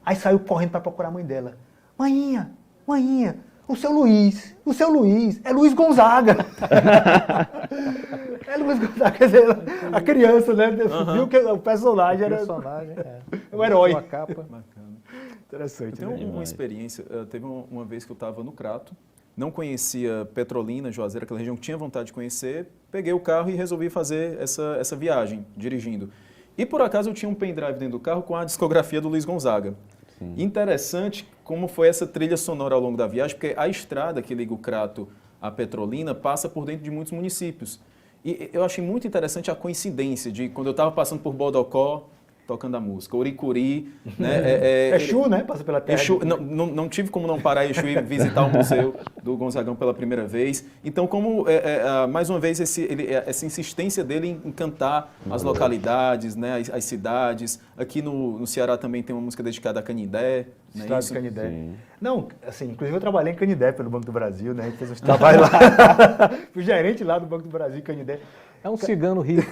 Aí saiu correndo para procurar a mãe dela. Mãinha, o seu Luiz, é Luiz Gonzaga. É Luiz Gonzaga, quer dizer, a criança, né? Viu que o personagem era o herói. A capa. Bacana. Interessante, Eu tenho uma experiência, teve uma vez que eu estava no Crato, não conhecia Petrolina, Juazeiro, aquela região que tinha vontade de conhecer, peguei o carro e resolvi fazer essa viagem, dirigindo. E por acaso eu tinha um pendrive dentro do carro com a discografia do Luiz Gonzaga. Sim. Interessante como foi essa trilha sonora ao longo da viagem, porque a estrada que liga o Crato à Petrolina passa por dentro de muitos municípios. E eu achei muito interessante a coincidência de quando eu estava passando por Bodocó, tocando a música, Oricuri, né? Exu, né? Passa pela terra. Exu, não tive como não parar Exu e visitar o museu do Gonzagão pela primeira vez. Então, como mais uma vez essa insistência dele em cantar as localidades, né? As cidades. Aqui no Ceará também tem uma música dedicada a Canindé. Estado de Canindé. Sim. Não, assim, inclusive eu trabalhei em Canindé pelo Banco do Brasil, né? A gente fez uns trabalhos lá. Fui gerente lá do Banco do Brasil, Canindé. É um cigano rico.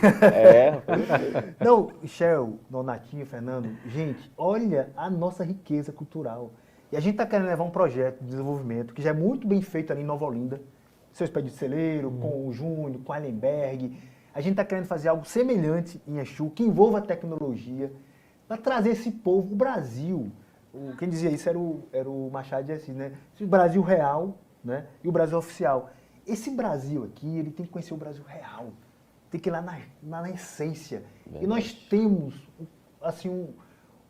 Não, Michel, Nonatinho, Fernando, gente, olha a nossa riqueza cultural. E a gente está querendo levar um projeto de desenvolvimento que já é muito bem feito ali em Nova Olinda, seu Expedito Celeiro, com o Júnior, com o Allenberg. A gente está querendo fazer algo semelhante em Exu, que envolva tecnologia, para trazer esse povo, o Brasil. Quem dizia isso era o Machado de Assis, né? O Brasil real, né? E o Brasil oficial. Esse Brasil aqui, ele tem que conhecer o Brasil real. Tem que ir lá na essência. Verdade. E nós temos, assim,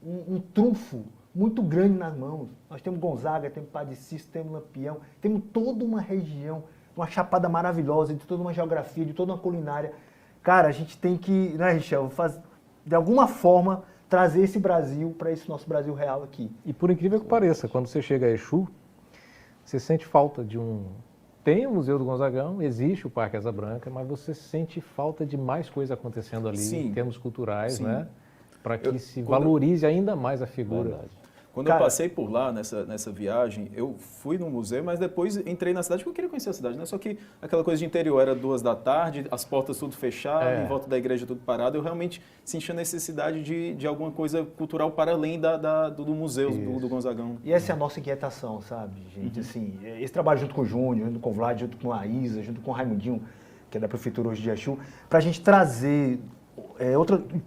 um trunfo muito grande nas mãos. Nós temos Gonzaga, temos Padre Cícero, temos Lampião, temos toda uma região, uma chapada maravilhosa, de toda uma geografia, de toda uma culinária. Cara, a gente tem que, né, Richel, de alguma forma trazer esse Brasil para esse nosso Brasil real aqui. E por incrível que pareça, quando você chega a Exu, você sente falta de um... Tem o Museu do Gonzagão, existe o Parque Asa Branca, mas você sente falta de mais coisa acontecendo ali, em termos culturais, né? Para que se valorize ainda mais a figura. Verdade. Quando eu passei por lá, nessa viagem, eu fui no museu, mas depois entrei na cidade, porque eu queria conhecer a cidade, né? Só que aquela coisa de interior era 2 da tarde, as portas tudo fechadas, em volta da igreja tudo parado. Eu realmente senti a necessidade de alguma coisa cultural para além do museu, do Gonzagão. E essa é a nossa inquietação, sabe, gente? Assim, esse trabalho junto com o Júnior, junto com o Vlad, junto com a Isa, junto com o Raimundinho, que é da Prefeitura hoje de Exu, para a gente trazer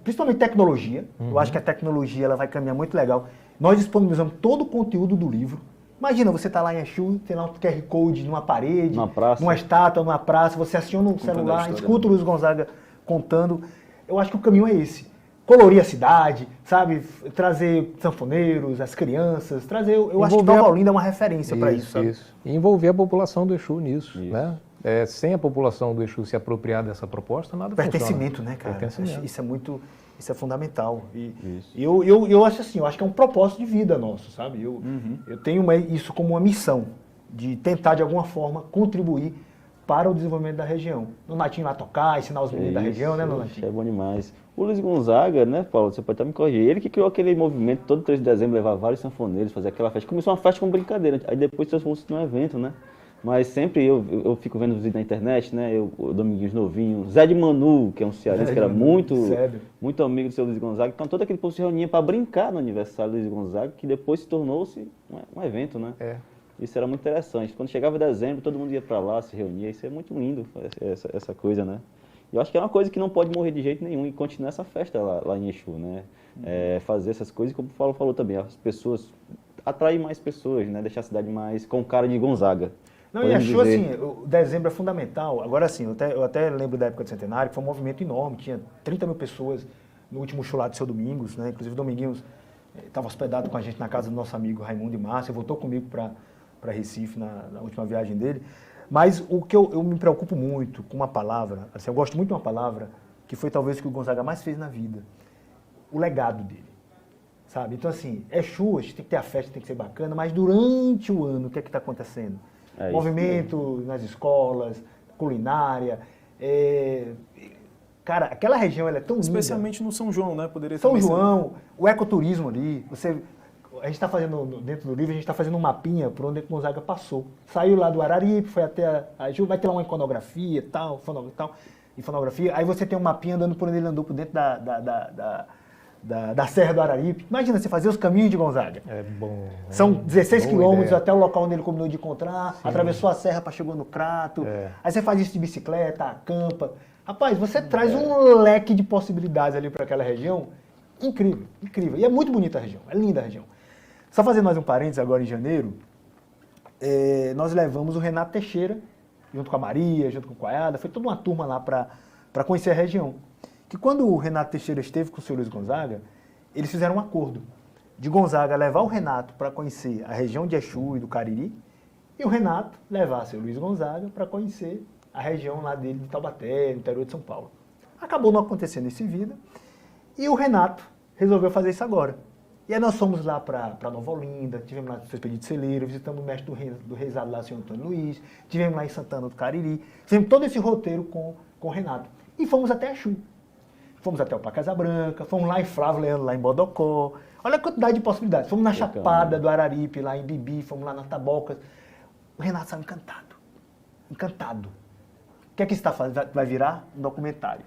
principalmente tecnologia. Eu acho que a tecnologia ela vai caminhar muito legal. Nós disponibilizamos todo o conteúdo do livro. Imagina, você está lá em Exu, tem lá um QR Code numa parede, numa estátua, numa praça, você aciona um celular, escuta o Luiz Gonzaga contando. Eu acho que o caminho é esse. Colorir a cidade, sabe? Trazer sanfoneiros, as crianças, trazer... Eu acho que Nova Olinda é uma referência para isso, sabe? E envolver a população do Exu nisso, né? Sem a população do Exu se apropriar dessa proposta, nada funciona. Pertencimento, né, cara? Pertencimento. Isso é fundamental. E eu acho assim, eu acho que é um propósito de vida nosso, sabe? Eu tenho isso como uma missão, de tentar, de alguma forma, contribuir para o desenvolvimento da região. No Natinho lá tocar, ensinar os meninos da região, né, Natinho? É bom demais. O Luiz Gonzaga, né, Paulo, você pode até me corrigir, ele que criou aquele movimento, todo 3 de dezembro, levar vários sanfoneiros, fazer aquela festa. Começou uma festa com brincadeira, aí depois transformou-se num evento, né? Mas sempre eu fico vendo os vídeos na internet, né? O Dominguinhos Novinho, Zé de Manu, que é um cearense que era muito amigo do seu Luiz Gonzaga. Então todo aquele povo se reunia para brincar no aniversário do Luiz Gonzaga, que depois se tornou-se um evento, né? Isso era muito interessante. Quando chegava dezembro, todo mundo ia para lá, se reunia. Isso é muito lindo, essa coisa, né? E eu acho que é uma coisa que não pode morrer de jeito nenhum e continuar essa festa lá em Exu, né? Fazer essas coisas, como o Paulo falou também, as pessoas, atrair mais pessoas, né? Deixar a cidade mais com cara de Gonzaga. Não, e achou assim, o dezembro é fundamental. Agora sim, eu até lembro da época do Centenário, que foi um movimento enorme, tinha 30 mil pessoas no último show lá do Seu Domingos, né? Inclusive o Dominguinhos estava hospedado com a gente na casa do nosso amigo Raimundo e Márcia, voltou comigo para Recife na última viagem dele. Mas o que eu me preocupo muito com uma palavra, assim, eu gosto muito de uma palavra, que foi talvez o que o Gonzaga mais fez na vida, o legado dele, sabe? Então assim, Exu, a gente tem que ter a festa, tem que ser bacana, mas durante o ano, o que é que está acontecendo? Movimento nas escolas, culinária. Cara, aquela região ela é tão linda. Especialmente no São João, né? Poderia São João, o ecoturismo ali. A gente está fazendo, dentro do livro, a gente está fazendo um mapinha por onde o Gonzaga passou. Saiu lá do Araripe, foi até a Exu, vai ter lá uma iconografia e fonografia. Aí você tem um mapinha andando por onde ele andou por dentro da Serra do Araripe. Imagina você fazer os caminhos de Gonzaga. É bom. São 16 quilômetros até o local onde ele combinou de encontrar, atravessou a serra para chegar no Crato. Aí você faz isso de bicicleta, acampa. Rapaz, você traz um leque de possibilidades ali para aquela região. Incrível, incrível. E é muito bonita a região, é linda a região. Só fazendo mais um parênteses, agora em janeiro, nós levamos o Renato Teixeira, junto com a Maria, junto com o Coiada, foi toda uma turma lá para conhecer a região. Que quando o Renato Teixeira esteve com o seu Luiz Gonzaga, eles fizeram um acordo de Gonzaga levar o Renato para conhecer a região de Exu e do Cariri, e o Renato levar seu Luiz Gonzaga para conhecer a região lá dele de Taubaté, no interior de São Paulo. Acabou não acontecendo isso em vida, e o Renato resolveu fazer isso agora. E aí nós fomos lá para Nova Olinda, tivemos lá no Expedito Celeiro, visitamos o mestre do Rezado lá, o senhor Antônio Luiz, tivemos lá em Santana do Cariri, fizemos todo esse roteiro com o Renato. E fomos até Exu. Fomos até o Parque Asa Branca, fomos lá em Flávio Leandro, lá em Bodocó. Olha a quantidade de possibilidades. Fomos na Chapada do Araripe, lá em Bibi, fomos lá nas Tabocas. O Renato estava encantado. Encantado. O que é que isso está fazendo? Vai virar um documentário.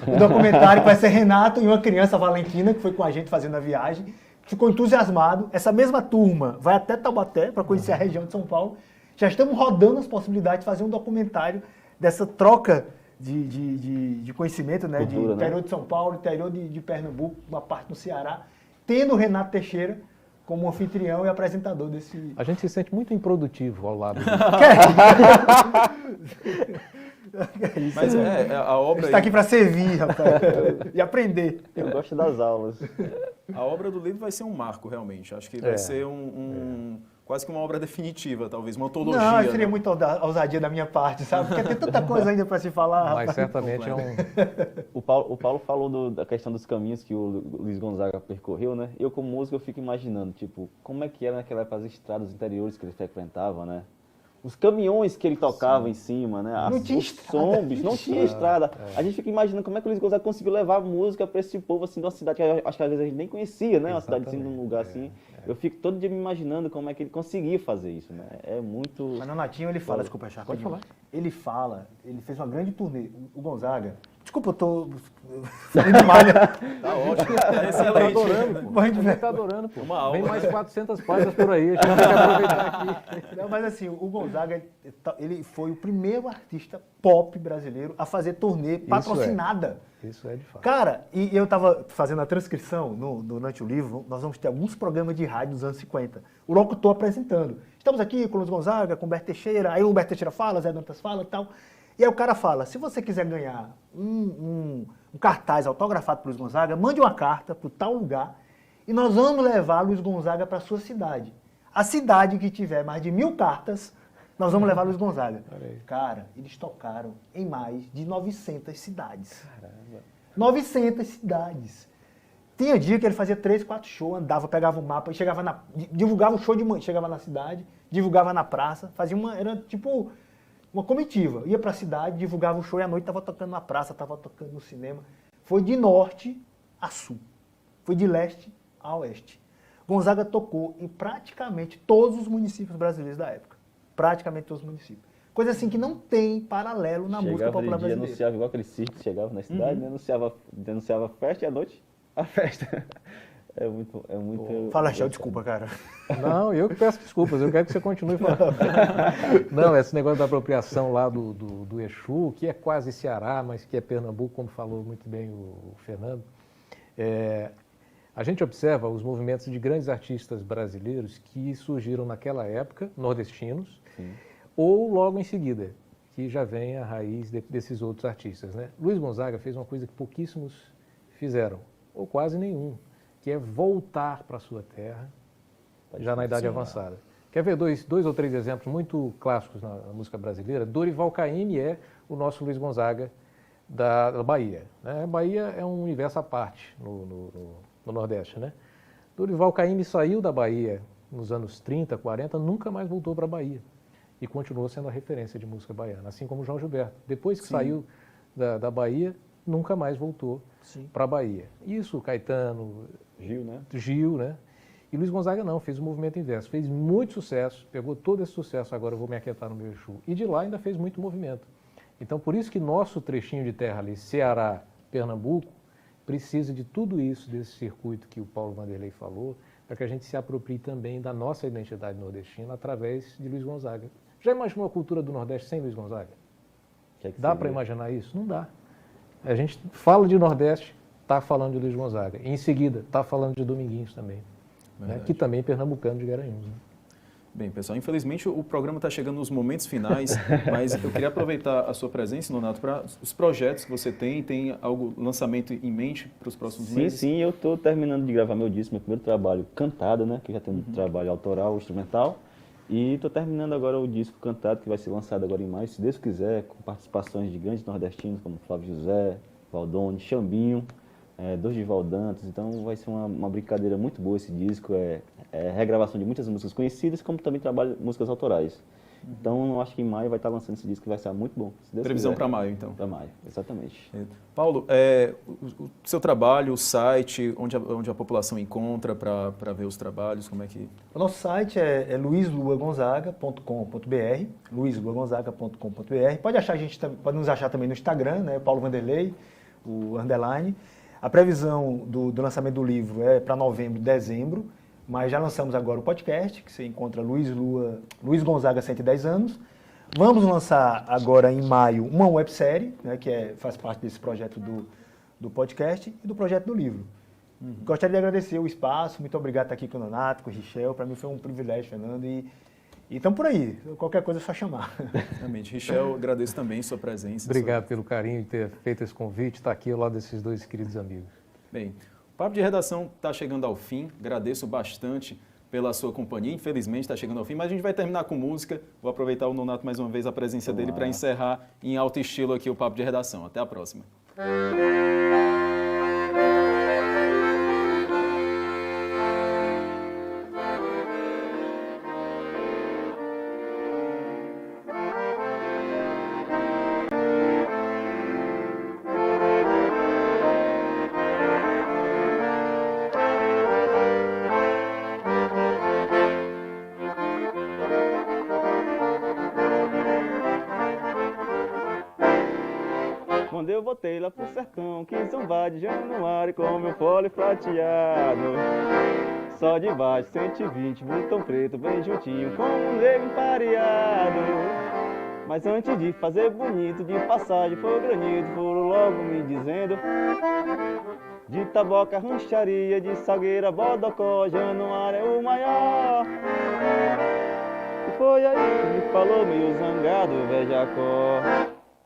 Um documentário vai ser Renato e uma criança, Valentina, que foi com a gente fazendo a viagem, ficou entusiasmado. Essa mesma turma vai até Taubaté para conhecer a região de São Paulo. Já estamos rodando as possibilidades de fazer um documentário dessa troca de conhecimento, né? Cultura, De interior né? de São Paulo, interior de Pernambuco, uma parte do Ceará, tendo o Renato Teixeira como anfitrião e apresentador desse... A gente se sente muito improdutivo ao lado dele. Mas a A obra gente está aqui para servir, rapaz, e aprender. Eu gosto das aulas. A obra do livro vai ser um marco, realmente. Acho que vai ser quase que uma obra definitiva, talvez, uma antologia. Não, seria né? muita ousadia da minha parte, sabe? Porque tem tanta coisa ainda para se falar, Mas rapaz. certamente é um... O Paulo falou da questão dos caminhos que o Luiz Gonzaga percorreu, né? Eu, como músico, eu fico imaginando, tipo, como é que era naquela época as estradas interiores que ele frequentava, né? Os caminhões que ele tocava em cima, né? Não tinha os estrada. som, bicho, não tinha estrada. A gente fica imaginando como é que o Luiz Gonzaga conseguiu levar a música para esse povo, assim, de uma cidade que eu acho que às vezes a gente nem conhecia, né? Uma cidade assim, num lugar assim. Eu fico todo dia me imaginando como é que ele conseguia fazer isso, né? É muito... Mas no Natinho ele fala, desculpa, Chá, Pode falar. Ele fala, ele fez uma grande turnê. O Gonzaga, desculpa, eu tô indo malha. Tá ótimo, tá excelente. Pô, a gente A gente tá adorando, pô. Uma aula. Vem mais 400 páginas por aí, a gente tem que aproveitar aqui. Não, mas assim, o Gonzaga, ele foi o primeiro artista pop brasileiro a fazer turnê patrocinada. Isso é de fato. Cara, e eu tava fazendo a transcrição durante o livro, nós vamos ter alguns programas de rádio dos anos 50. O locutor apresentando. Estamos aqui com o Luiz Gonzaga, com o Humberto Teixeira, aí o Humberto Teixeira fala, Zé Dantas fala e tal. E aí o cara fala, se você quiser ganhar um cartaz autografado por Luiz Gonzaga, mande uma carta para tal lugar e nós vamos levar Luiz Gonzaga para sua cidade. A cidade que tiver mais de 1000 cartas, nós vamos levar Luiz Gonzaga. Cara, eles tocaram em mais de 900 cidades. Caramba. 900 cidades. Tinha dia que ele fazia 3, 4 shows, andava, pegava o mapa, chegava divulgava o show de manhã, chegava na cidade, divulgava na praça, fazia era tipo uma comitiva. Ia pra cidade, divulgava o show e à noite tava tocando na praça, tava tocando no cinema. Foi de norte a sul. Foi de leste a oeste. Gonzaga tocou em praticamente todos os municípios brasileiros da época. Praticamente todos os municípios. Coisa assim que não tem paralelo na música popular Chegava de dia, brasileira. anunciava igual aquele circo que chegava na cidade, né? Anunciava a festa e à noite a festa. É muito... Fala, Chá, desculpa, cara. Não, eu que peço desculpas, eu quero que você continue falando. Não, esse negócio da apropriação lá do Exu, que é quase Ceará, mas que é Pernambuco, como falou muito bem o Fernando. A gente observa os movimentos de grandes artistas brasileiros que surgiram naquela época, nordestinos, sim, ou logo em seguida, que já vem a raiz desses outros artistas, né? Luiz Gonzaga fez uma coisa que pouquíssimos fizeram, ou quase nenhum, que é voltar para a sua terra, já na idade avançada. Quer ver dois ou três exemplos muito clássicos na música brasileira? Dorival Caymmi é o nosso Luiz Gonzaga da Bahia, né? A Bahia é um universo à parte no Nordeste, né? Dorival Caymmi saiu da Bahia nos anos 30, 40, nunca mais voltou para a Bahia e continuou sendo a referência de música baiana, assim como João Gilberto. Depois que saiu da Bahia, nunca mais voltou para a Bahia. Isso, Caetano, Gil, né? E Luiz Gonzaga não, fez o movimento inverso, fez muito sucesso, pegou todo esse sucesso, agora eu vou me aquietar no meu Exu, e de lá ainda fez muito movimento. Então, por isso que nosso trechinho de terra ali, Ceará, Pernambuco, precisa de tudo isso, desse circuito que o Paulo Vanderlei falou, para que a gente se aproprie também da nossa identidade nordestina através de Luiz Gonzaga. Já imaginou a cultura do Nordeste sem Luiz Gonzaga? Dá para imaginar isso? Não dá. A gente fala de Nordeste, está falando de Luiz Gonzaga. E em seguida, está falando de Dominguinhos também, né? Que também é pernambucano de Garanhuns. Né? Bem, pessoal, infelizmente o programa está chegando nos momentos finais, mas eu queria aproveitar a sua presença, Nonato, para os projetos que você tem algum lançamento em mente para os próximos meses? Sim, eu estou terminando de gravar meu disco, meu primeiro trabalho cantado, né? Que já tem um trabalho autoral, instrumental. E estou terminando agora o disco cantado, que vai ser lançado agora em maio, se Deus quiser, com participações de grandes nordestinos, como Flávio José, Valdone, Xambinho, Dorival Dantas. Então vai ser uma brincadeira muito boa esse disco, regravação de muitas músicas conhecidas, como também trabalho músicas autorais. Então eu acho que em maio vai estar lançando esse disco, que vai ser muito bom. Se Deus Previsão quiser. para maio, então. Para maio, exatamente. Paulo, o seu trabalho, o site, onde a população encontra para ver os trabalhos, como é que... O nosso site é luizluagonzaga.com.br, luizluagonzaga.com.br. Pode nos achar também no Instagram, né, Paulo Vanderlei, o underline. A previsão do lançamento do livro é para novembro, dezembro, mas já lançamos agora o podcast, que você encontra Luiz Gonzaga 110 anos. Vamos lançar agora em maio uma websérie, né, que faz parte desse projeto do podcast e do projeto do livro. Gostaria de agradecer o espaço, muito obrigado por estar aqui com o Nonato, com o Richel, para mim foi um privilégio, Fernando, e estamos por aí, qualquer coisa é só chamar. Realmente, Richel, agradeço também sua presença. Obrigado pelo carinho de ter feito esse convite, estar aqui ao lado desses dois queridos amigos. Bem, o Papo de Redação está chegando ao fim, agradeço bastante pela sua companhia, infelizmente está chegando ao fim, mas a gente vai terminar com música, vou aproveitar o Nonato mais uma vez, a presença dele, para encerrar em alto estilo aqui o Papo de Redação. Até a próxima. Quando eu voltei lá pro sertão, quis zombar de Januário com meu fole prateado. Só de baixo, 120, botão preto, bem juntinho, como um negro empareado. Mas antes de fazer bonito, de passagem foi granito, foram logo me dizendo: de Taboca, rancharia, de Salgueira, Bodocó, Januário é o maior. E foi aí que me falou meio zangado, Vejacó: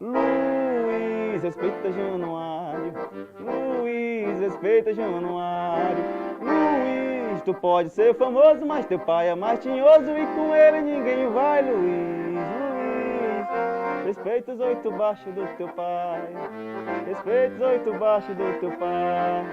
Luiz, respeita Januário. Luiz, respeita Januário. Luiz, tu pode ser famoso, mas teu pai é mais tinhoso e com ele ninguém vai, Luiz. Luiz, respeita os 8 baixos do teu pai. Respeita os 8 baixos do teu pai.